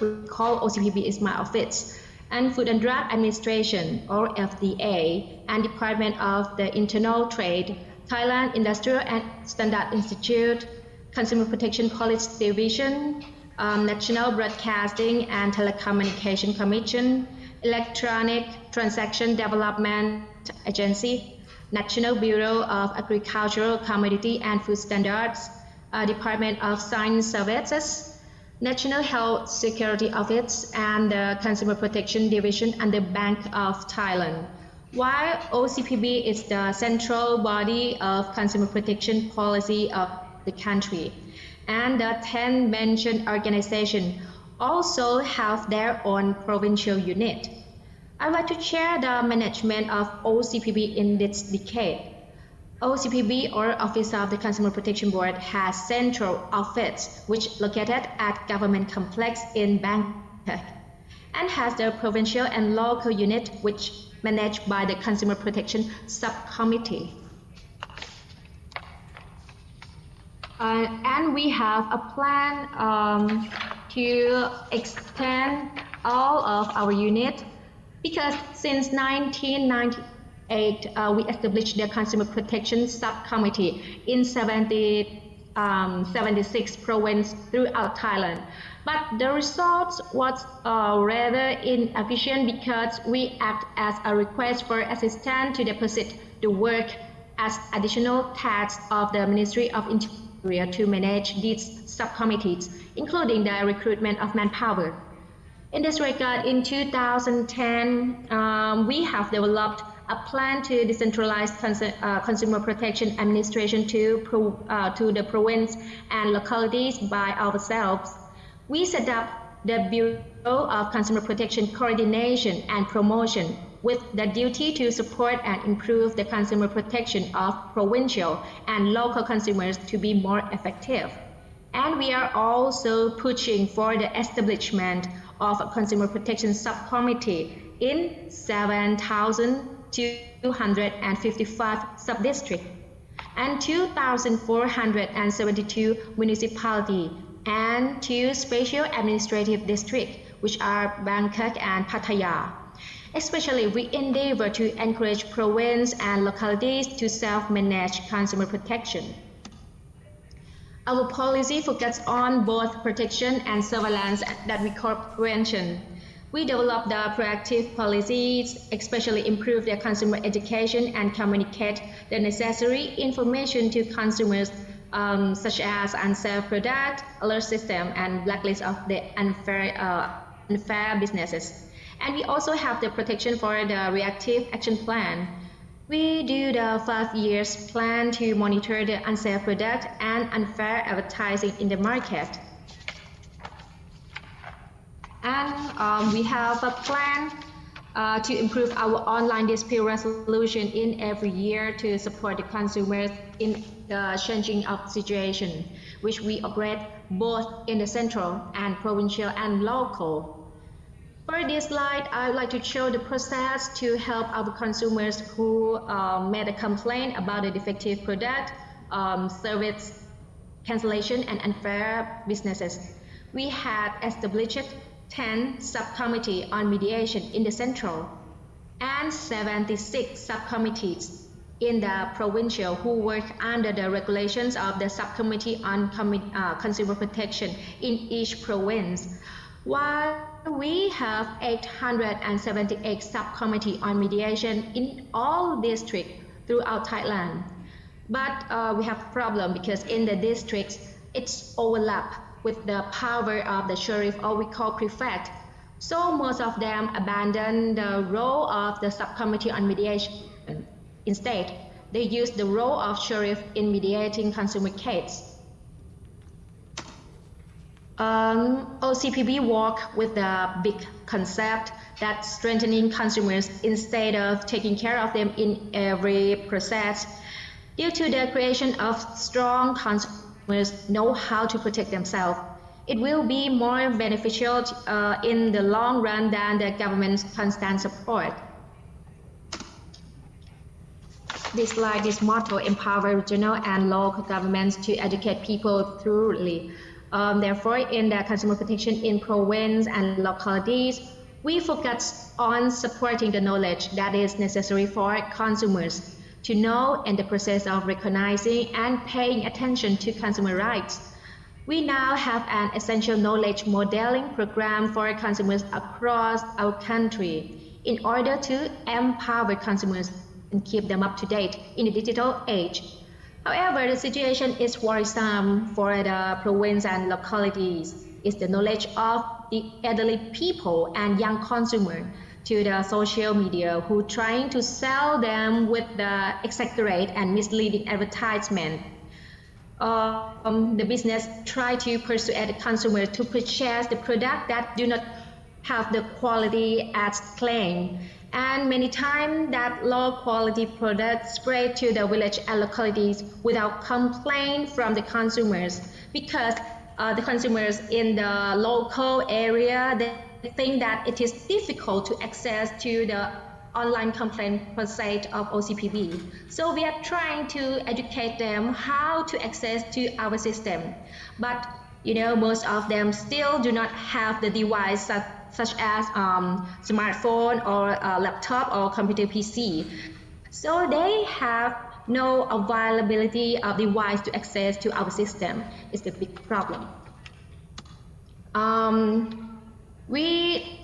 we call OCPB is my office, and Food and Drug Administration, or FDA, and Department of the Internal Trade, Thailand Industrial and Standard Institute, Consumer Protection Policy Division, National Broadcasting and Telecommunication Commission, Electronic Transaction Development Agency, National Bureau of Agricultural Commodity and Food Standards, Department of Science Services, National Health Security Office, and the Consumer Protection Division under Bank of Thailand. While OCPB is the central body of consumer protection policy of the country, and the 10 mentioned organizations also have their own provincial unit. I'd like to share the management of OCPB in this decade. OCPB, or Office of the Consumer Protection Board, has central office which located at Government Complex in Bangkok, and has the provincial and local unit which managed by the Consumer Protection Subcommittee. And we have a plan to extend all of our units, because since 1998 we established the Consumer Protection Subcommittee in 76 provinces throughout Thailand. But the results was rather inefficient, because we act as a request for assistance to deposit the work as additional tasks of the Ministry of Interior to manage these subcommittees, including the recruitment of manpower. In this regard, in 2010, we have developed a plan to decentralize consumer protection administration to the province and localities by ourselves. We set up the Bureau of Consumer Protection Coordination and Promotion with the duty to support and improve the consumer protection of provincial and local consumers to be more effective. And we are also pushing for the establishment of a Consumer Protection Subcommittee in 7,255 sub-districts and 2,472 municipalities and 2 special administrative districts, which are Bangkok and Pattaya. Especially, we endeavor to encourage provinces and localities to self-manage consumer protection. Our policy focuses on both protection and surveillance that we call prevention. We develop the proactive policies, especially improve their consumer education and communicate the necessary information to consumers, such as unsafe product, alert system, and blacklist of the unfair businesses. And we also have the protection for the reactive action plan. We do the 5 years plan to monitor the unsafe product and unfair advertising in the market. And we have a plan to improve our online dispute resolution in every year to support the consumers in the changing of situation, which we operate both in the central and provincial and local. For this slide, I would like to show the process to help our consumers who made a complaint about a defective product, service cancellation, and unfair businesses. We had established 10 subcommittees on mediation in the central and 76 subcommittees in the provincial who work under the regulations of the subcommittee on consumer protection in each province, while we have 878 subcommittees on mediation in all districts throughout Thailand. But we have a problem because in the districts it's overlap with the power of the sheriff, or we call prefect. So most of them abandon the role of the subcommittee on mediation. Instead, they use the role of sheriff in mediating consumer cases. OCPB work with the big concept that strengthening consumers instead of taking care of them in every process. Due to the creation of strong consumers know how to protect themselves, it will be more beneficial in the long run than the government's constant support. This slide is motto: empower regional and local governments to educate people thoroughly. Therefore, in the consumer protection in province and localities, we focus on supporting the knowledge that is necessary for consumers to know in the process of recognizing and paying attention to consumer rights. We now have an essential knowledge modeling program for consumers across our country in order to empower consumers and keep them up to date in the digital age. However, the situation is worrisome for the province and localities. It's the knowledge of the elderly people and young consumer to the social media who trying to sell them with the exaggerate and misleading advertisement. The business try to persuade the consumer to purchase the product that do not have the quality as claimed. And many times that low quality products spread to the village and localities without complaint from the consumers, because the consumers in the local area, they think that it is difficult to access to the online complaint process of OCPB. So we are trying to educate them how to access to our system. But most of them still do not have the device such as smartphone or laptop or computer PC. So they have no availability of device to access to our system. It's a big problem.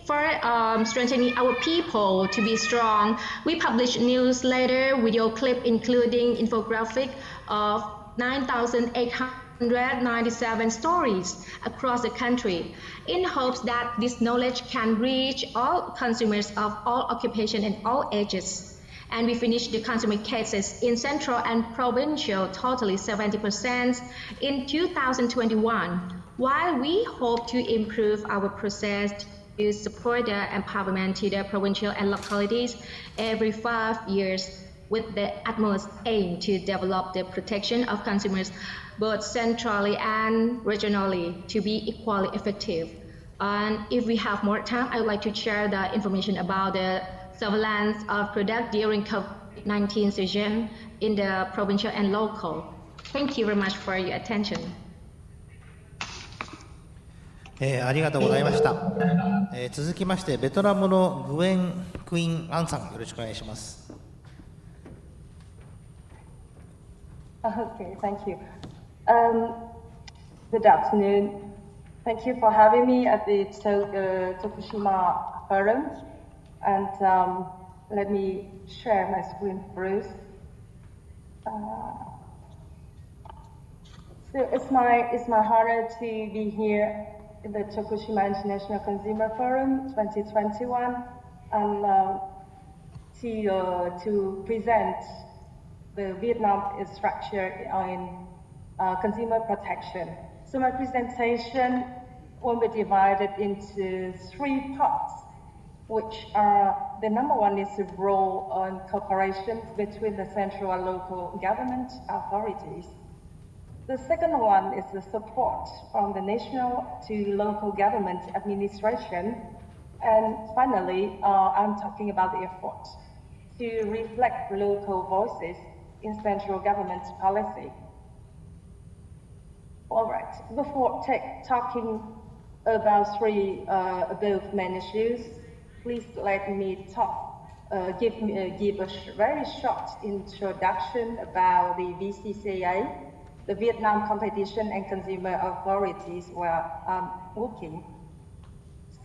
For strengthening our people to be strong, we publish newsletter, video clip, including infographic of 9,897 stories across the country, in hopes that this knowledge can reach all consumers of all occupation and all ages. And we finished the consumer cases in central and provincial totally 70% in 2021, while we hope to improve our process to support the empowerment to the provincial and localities every 5 years, with the utmost aim to develop the protection of consumers both centrally and regionally to be equally effective. And if we have more time, I would like to share the information about the surveillance of product during COVID-19 season in the provincial and local. Thank you very much for your attention. ありがとうございました。続きましてベトナムのグエン・クイン・アンさん、よろしくお願いします。Okay, thank you. Good afternoon. Thank you for having me at the Tokushima Forum. And let me share my screen first. So it's my honor to be here in the Tokushima International Consumer Forum 2021 and to present the Vietnam structure in consumer protection. So my presentation will be divided into 3 parts, which are the number one is the role on cooperation between the central and local government authorities. The second one is the support from the national to local government administration. And finally, I'm talking about the effort to reflect local voices in central government policy. All right, before talking about above main issues, please let me give a very short introduction about the VCCA, the Vietnam Competition and Consumer Authorities where I'm working.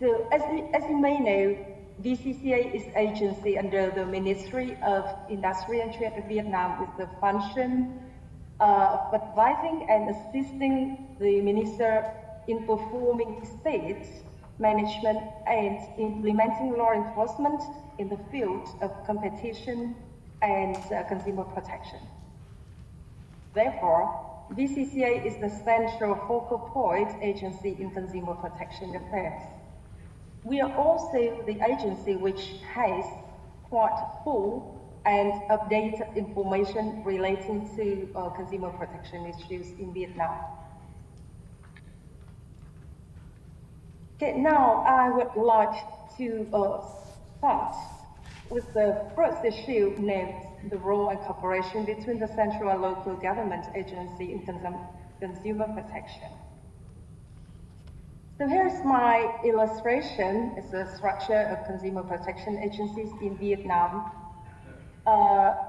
So as you may know, VCCA is agency under the Ministry of Industry and Trade of Vietnam with the function of advising and assisting the minister in performing state management and implementing law enforcement in the field of competition and consumer protection. Therefore, VCCA is the central focal point agency in consumer protection affairs. We are also the agency which has quite full and updated information relating to consumer protection issues in Vietnam. Okay, now I would like to start with the first issue named the role and cooperation between the central and local government agency in consumer protection. So here's my illustration. It's the structure of consumer protection agencies in Vietnam.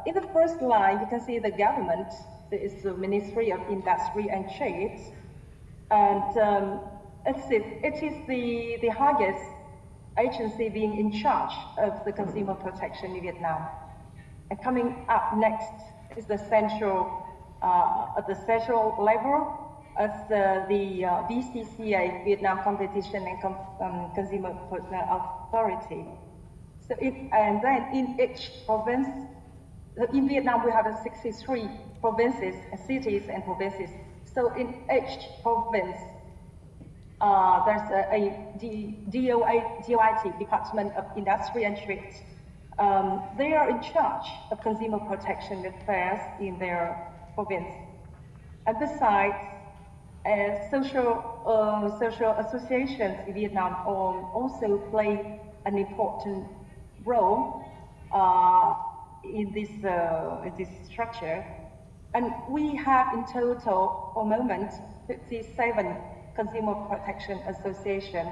In the first line, you can see the government. It's the Ministry of Industry and Trade. And it is the highest agency being in charge of the consumer protection in Vietnam. And coming up next is the central, at the central level, as the VCCA, Vietnam Competition and Consumer Authority. So and then in each province, in Vietnam we have 63 provinces, cities and provinces. So in each province, there's a DOIT, Department of Industry and Trade. They are in charge of consumer protection affairs in their province. And besides, social associations in Vietnam also play an important role in this structure. And we have in total, for the moment, 57 consumer protection associations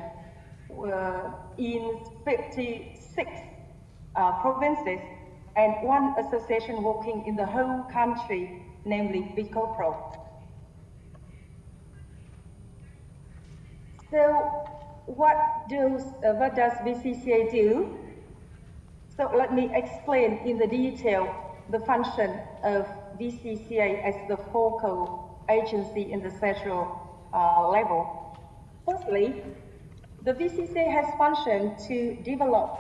in 56 provinces, and one association working in the whole country, namely VicoPro. So what does VCCA do? So let me explain in the detail the function of VCCA as the focal agency in the central level. Firstly, the VCCA has functioned to develop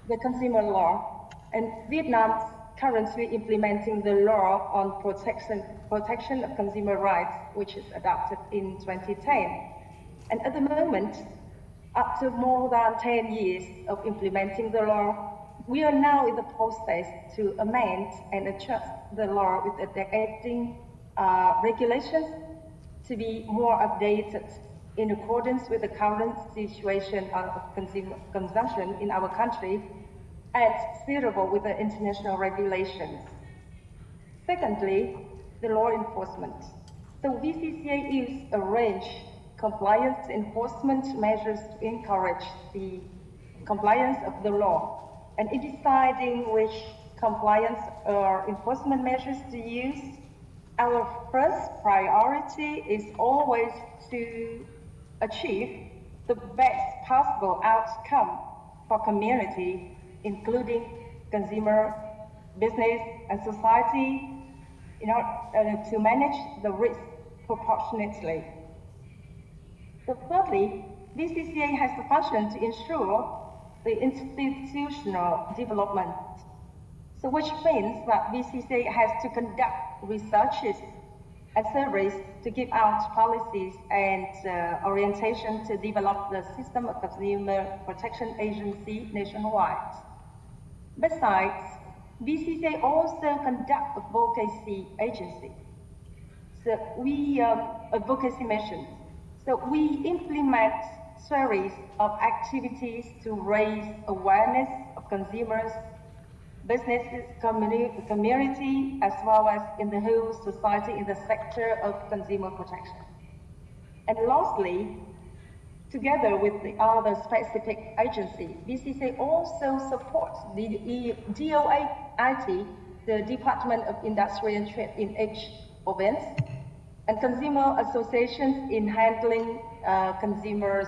the consumer law, and Vietnam is currently implementing the law on protection of consumer rights, which is adopted in 2010. And at the moment, after more than 10 years of implementing the law, we are now in the process to amend and adjust the law with the acting regulations to be more updated in accordance with the current situation of consumer consumption in our country and suitable with the international regulations. Secondly, the law enforcement. So VCCA uses a range compliance enforcement measures to encourage the compliance of the law. And in deciding which compliance or enforcement measures to use, our first priority is always to achieve the best possible outcome for community, including consumer, business, and society, in order to manage the risk proportionately. So thirdly, VCCA has the function to ensure the institutional development. So which means that VCCA has to conduct researches and surveys to give out policies and orientation to develop the system of consumer protection agency nationwide. Besides, VCCA also conduct advocacy agency. So we advocacy missions. So we implement series of activities to raise awareness of consumers, businesses, community, as well as in the whole society in the sector of consumer protection. And lastly, together with the other specific agencies, VCCA also supports the DOIT, the Department of Industry and Trade in each province, and consumer associations in handling consumers'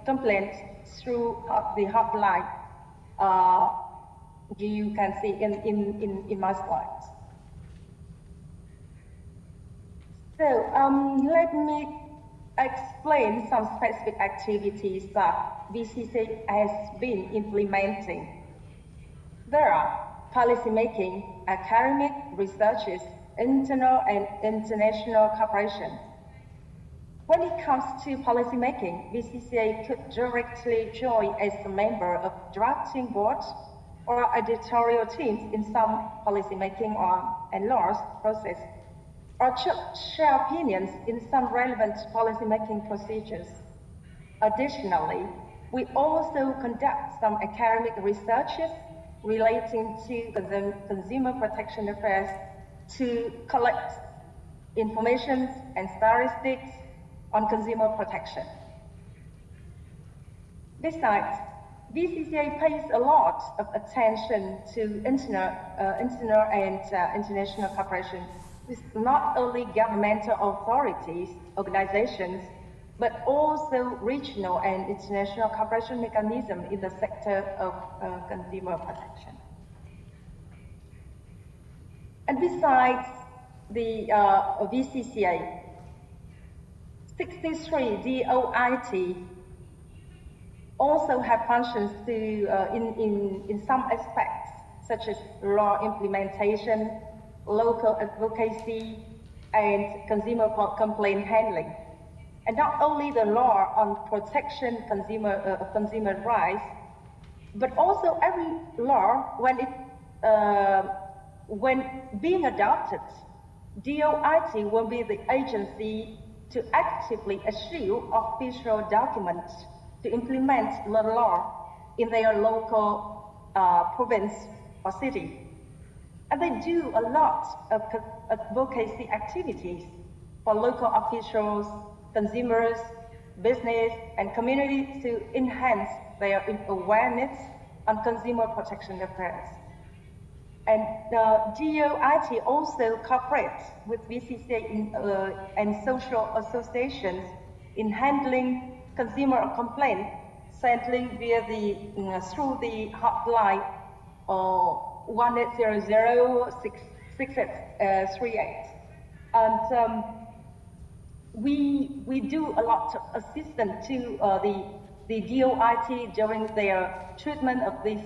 complaints through the hotline. You can see in my slides. So let me explain some specific activities that VCCA has been implementing. There are policymaking, academic researches, internal and international cooperation. When it comes to policymaking, VCCA could directly join as a member of drafting boards or editorial teams in some policymaking and laws process, or share opinions in some relevant policymaking procedures. Additionally, we also conduct some academic researches relating to consumer protection affairs to collect information and statistics on consumer protection. Besides, VCCA pays a lot of attention to internal and international cooperation with not only governmental authorities, organizations, but also regional and international cooperation mechanisms in the sector of consumer protection. And besides the VCCA, 63 DOIT also have functions to, in some aspects, such as law implementation, local advocacy, and consumer complaint handling. and not only the law on protection consumer rights, but also every law when being adopted, DOIT will be the agency to actively issue official documents to implement the law in their local province or city. And they do a lot of advocacy activities for local officials, consumers, business, and community to enhance their awareness on consumer protection affairs. And DOIT also cooperates with VCCA and social associations in handling consumer complaints, settling through the hotline 1800-6838. And we do a lot of assistance to the DOIT during their treatment of this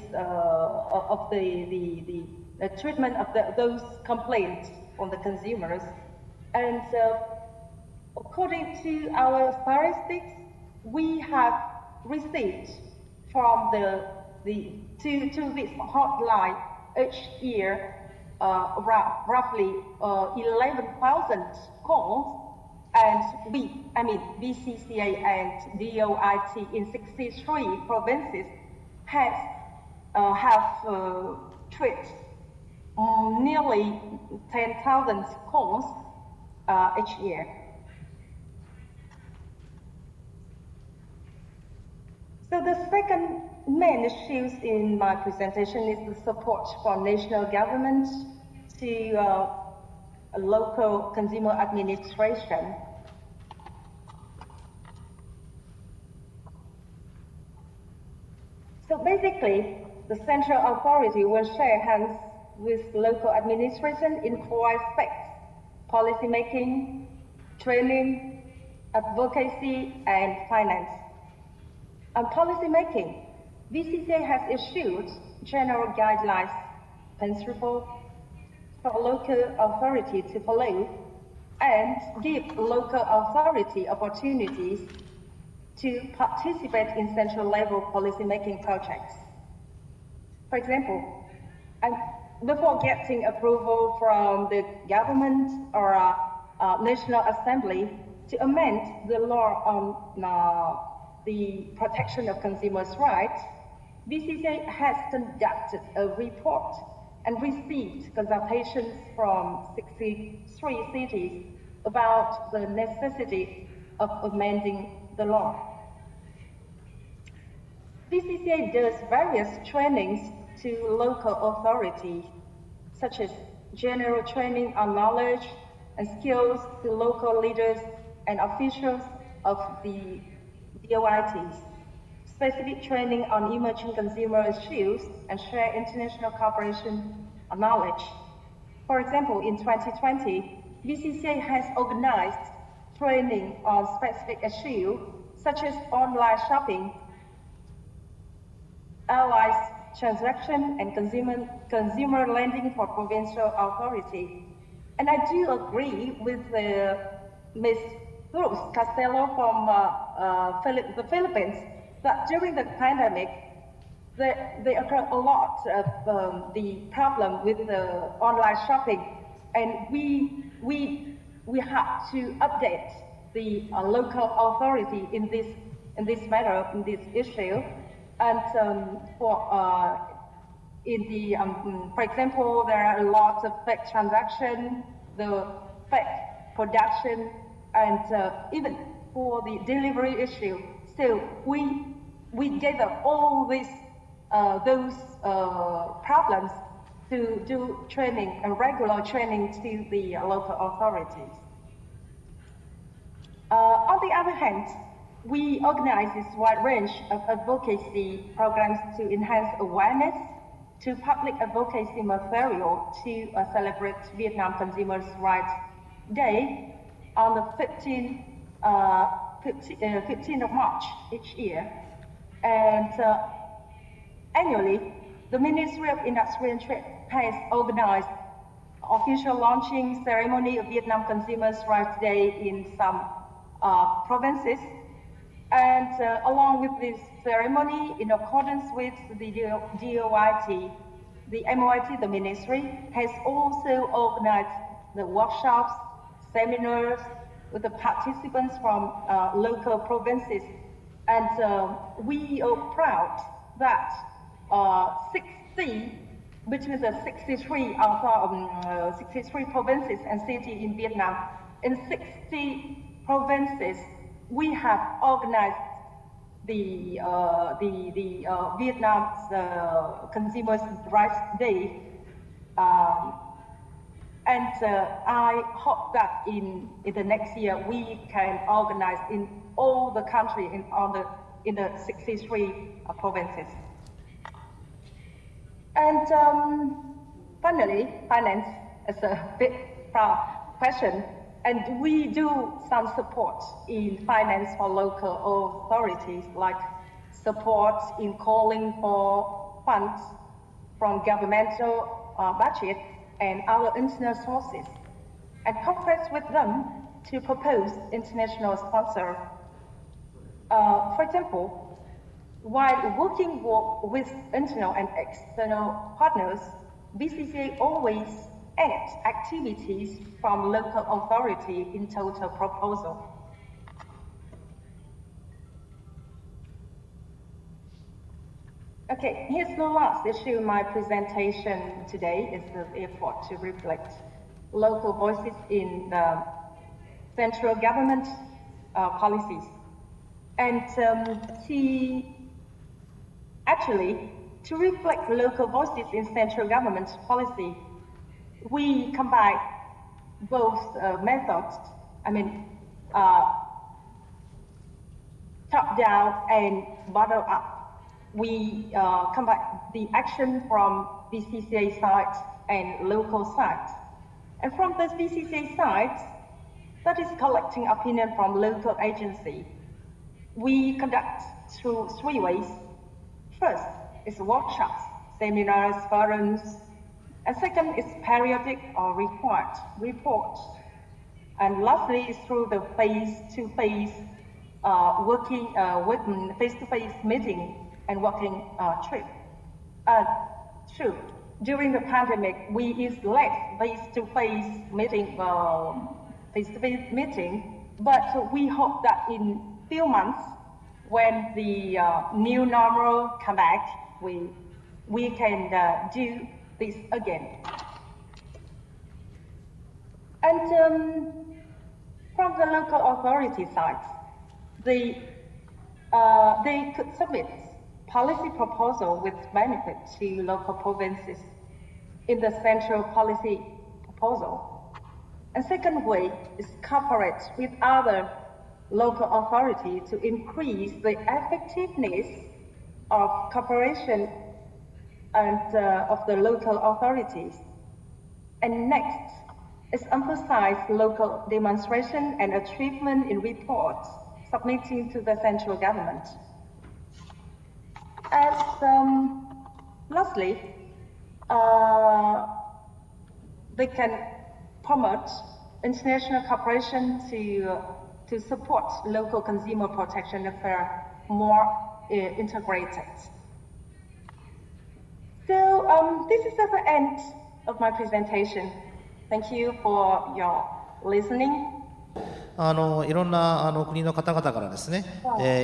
the treatment of those complaints from the consumers. And according to our statistics, we have received from to this hotline each year roughly 11,000 calls, and VCCA and DOIT in 63 provinces have treated nearly 10,000 calls each year. So the second main issue in my presentation is the support for national government to local consumer administration. So basically, the central authority will share hands with local administration in 4 aspects: policy making, training, advocacy, and finance. On policy making, VCCA has issued general guidelines, principles for local authority to follow, and give local authority opportunities to participate in central level policy making projects. For example, before getting approval from the government or National Assembly to amend the law on the protection of consumers' rights, VCCA has conducted a report and received consultations from 63 cities about the necessity of amending the law. VCCA does various trainings to local authorities, such as general training on knowledge and skills to local leaders and officials of the DOITs, specific training on emerging consumer issues, and share international cooperation on knowledge. For example, in 2020, VCCA has organized training on specific issues such as online shopping, allies transaction, and consumer lending for provincial authority. And I do agree with Ms. Castello from the Philippines that during the pandemic, there occurred a lot of the problem with the online shopping, and we have to update the local authority in this matter, in this issue. And for example, there are a lot of fake transactions, the fake production, and even for the delivery issue. So we gather all those problems to do training and regular training to the local authorities. On the other hand, we organize this wide range of advocacy programs to enhance awareness to public advocacy material to celebrate Vietnam Consumers' Rights Day on the 15th of March each year. And annually, the Ministry of Industry and Trade has organized official launching ceremony of Vietnam Consumers' Rights Day in some provinces. And along with this ceremony, in accordance with the DOIT, the MOIT, the ministry, has also organized the workshops, seminars with the participants from local provinces. And we are proud that 60, between the 63 provinces and cities in Vietnam, in 60 provinces, we have organized the Vietnam's Consumers' Rights Day, and I hope that in the next year we can organize in all the country in the 63 provinces. And finally, finance is a big question. And we do some support in finance for local authorities, like support in calling for funds from governmental budget and other international sources, and cooperate with them to propose international sponsor. For example, while working with internal and external partners, BCCA always add activities from local authority in total proposal. Okay, here's the last issue of my presentation today is the effort to reflect local voices in the central government policies. And to reflect local voices in central government policy, we combine both methods, top-down and bottom-up. We combine the action from BCCA side and local side. And from the BCCA side, that is collecting opinion from local agency. We conduct through 3 ways. First is workshops, seminars, forums. And second is periodic or reports. And lastly is through the face-to-face face-to-face meeting and working trip. True. During the pandemic, we use less face-to-face meeting, but we hope that in few months, when the new normal come back, we can do this again. And from the local authority side, they could submit policy proposal with benefit to local provinces in the central policy proposal. And second way is cooperate with other local authority to increase the effectiveness of cooperation and of the local authorities. And next is emphasize local demonstration and achievement in reports submitting to the central government. And lastly, they can promote international cooperation to support local consumer protection affairs more integrated. So this is at the end of my presentation. Thank you for your listening. いろんな国の方々からですね、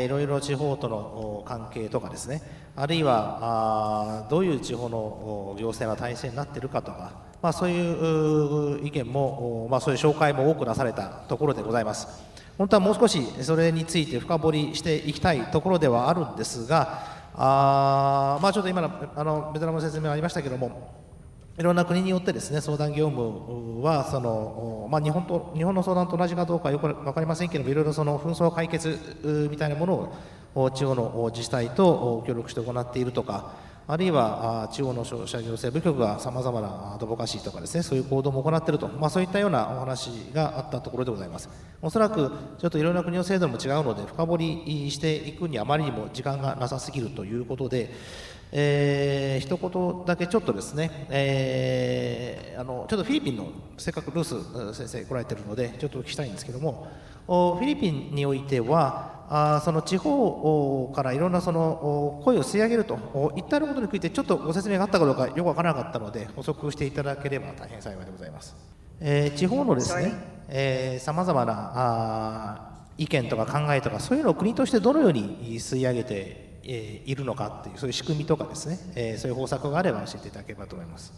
いろいろ地方との関係とかですね、あるいはどういう地方の行政が体制になっているかとか、そういう意見も、そういう紹介も多くなされたところでございます。本当はもう少しそれについて深掘りしていきたいところではあるんですが、ちょっと今のベトナムの説明ありましたけども、いろんな国によってですね、相談業務は日本の相談と同じかどうかよく分かりませんけれども、いろいろその紛争解決みたいなものを地方の自治体と協力して行っているとか、あるいは地方の消費者行政部局がさまざまなアドボカシーとかですね、そういう行動も行っていると、そういったようなお話があったところでございます。おそらくちょっといろんな国の制度も違うので深掘りしていくにあまりにも時間がなさすぎるということで、一言だけちょっとですね、ちょっとフィリピンのせっかくルース先生来られているのでちょっとお聞きしたいんですけども、フィリピンにおいてはその地方からいろんなその声を吸い上げるといったことについてちょっとご説明があったかどうかよく分からなかったので補足していただければ大変幸いでございます。地方のですね、さまざまな意見とか考えとかそういうのを国としてどのように吸い上げているのかっていうそういう仕組みとかですね、そういう方策があれば教えていただければと思います。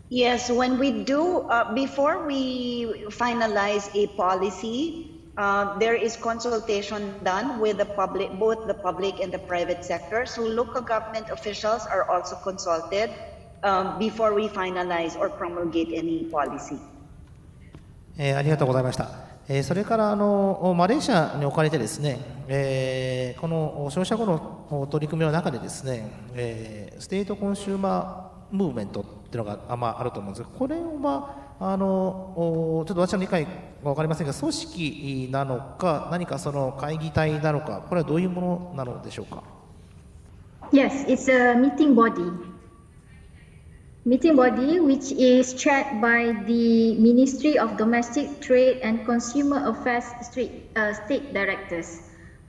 Yes, when we do, before we finalize a policy, there is consultation done with the public, both the public and the private sector. So local government officials are also consulted before we finalize or promulgate any policy. ありがとうございました。それからマレーシアにおかれてですね、この消費者保護の取り組みの中でですね、ステートコンシューマームーブメントっていうのがあると思うんですが、これはちょっと私の理解が分かりませんが、組織なのか何かその会議体なのか、これはどういうものなのでしょうか。 Yes, it's a meeting body which is chaired by the Ministry of Domestic Trade and Consumer Affairs state directors.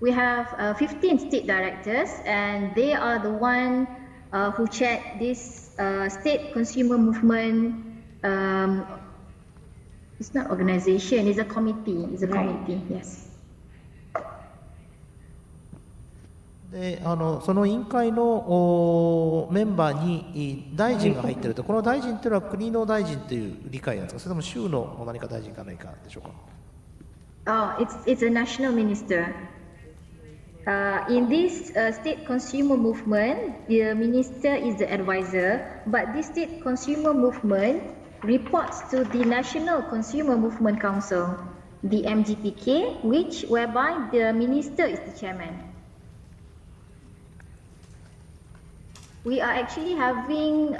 We have 15 state directors, and they are the one who chair this state consumer movement. It's not organization, it's a committee. It's a committee, yes. でその委員会のメンバーに大臣が入っていると、この大臣というのは国の大臣という理解なんですか、それとも州の何か大臣か何かでしょうか。It's a national minister. In this state consumer movement, the minister is the advisor, but this state consumer movement reports to the National Consumer Movement Council, the MGPK, whereby the minister is the chairman. We are actually having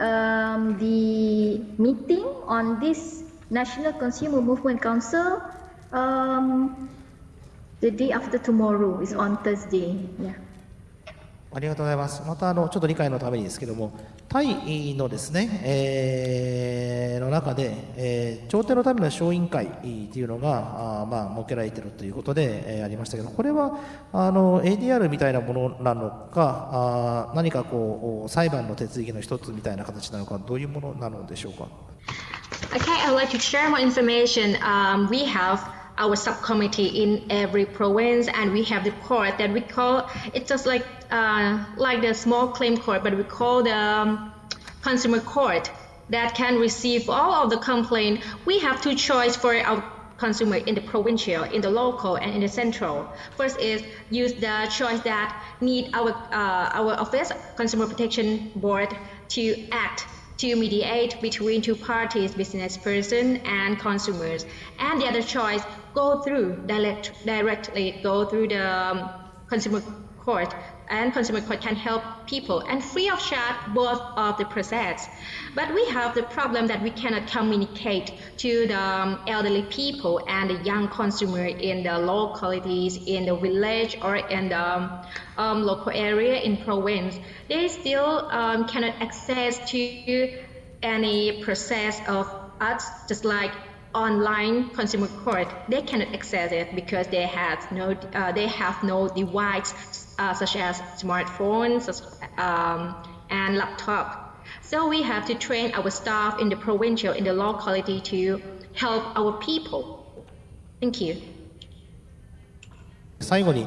the meeting on this National Consumer Movement Council the day after tomorrow. Is on Thursday. Yeah. ありがとうございます。またちょっと理解のためにですけども、タイのですね、の中で、調停のための小委員会というのが設けられているということで、ありましたけど、これはADR みたいなものなのか、何かこう裁判の手続きの一つみたいな形なのか、どういうものなのでしょうか。Okay, I'd like to share more information. We have our subcommittee in every province, and we have the court that we call, it's just like the small claim court, but we call the consumer court that can receive all of the complaint. We have two choices for our consumer in the provincial, in the local, and in the central. First is use the choice that need our office, Consumer Protection Board, to act to mediate between two parties, business person and consumers. And the other choice, go through directly go through the consumer court, and consumer court can help people and free of charge both of the process. But we have the problem that we cannot communicate to the elderly people and the young consumer in the localities, in the village or in the local area in province. They still cannot access to any process of us, just like online consumer court. They cannot access it because they have no device such as smartphones and laptop. So we have to train our staff in the provincial, in the locality to help our people. Thank you. 最後に、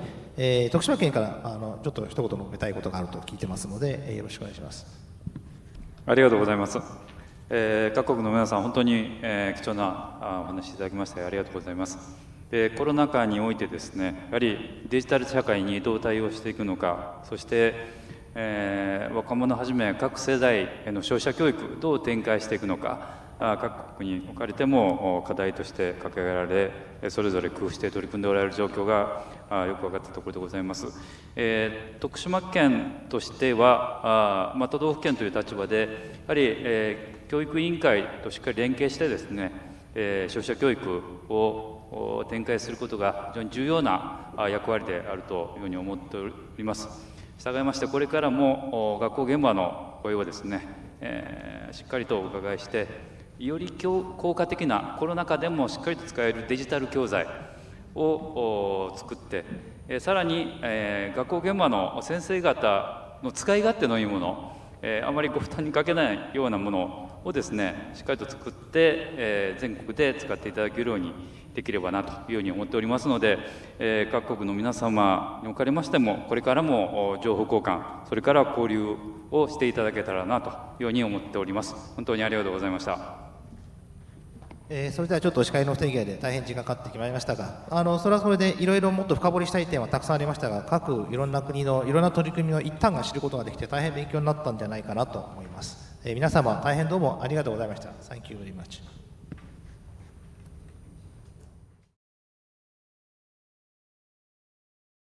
徳島県からちょっと一言述べたいことがあると聞いてますので、よろしくお願いします。ありがとうございます。各国の皆さん、本当に、貴重なお話いただきましてありがとうございます。コロナ禍においてですね、やはりデジタル社会にどう対応していくのか、そして、若者はじめ各世代への消費者教育どう展開していくのか、各国におかれても課題として掲げられ、それぞれ工夫して取り組んでおられる状況がよく分かったところでございます。徳島県としては都道府県という立場でやはり、教育委員会としっかり連携してですね、消費者教育を展開することが非常に重要な役割であるというふうに思っております。従いましてこれからも学校現場の声をですね、しっかりとお伺いして、より効果的なコロナ禍でもしっかりと使えるデジタル教材を作って、さらに、学校現場の先生方の使い勝手のいいもの、あまりご負担にかけないようなものをですね、しっかりと作って、全国で使っていただけるようにできればなというように思っておりますので、各国の皆様におかれましても、これからも情報交換、それから交流をしていただけたらなというように思っております。本当にありがとうございました。それではちょっと司会の不手際で大変時間かかってきまいりましたが、それはそれでいろいろもっと深掘りしたい点はたくさんありましたが、各いろんな国のいろんな取り組みの一端が知ることができて大変勉強になったんじゃないかなと思います。皆様大変どうもありがとうございました。Thank you very much.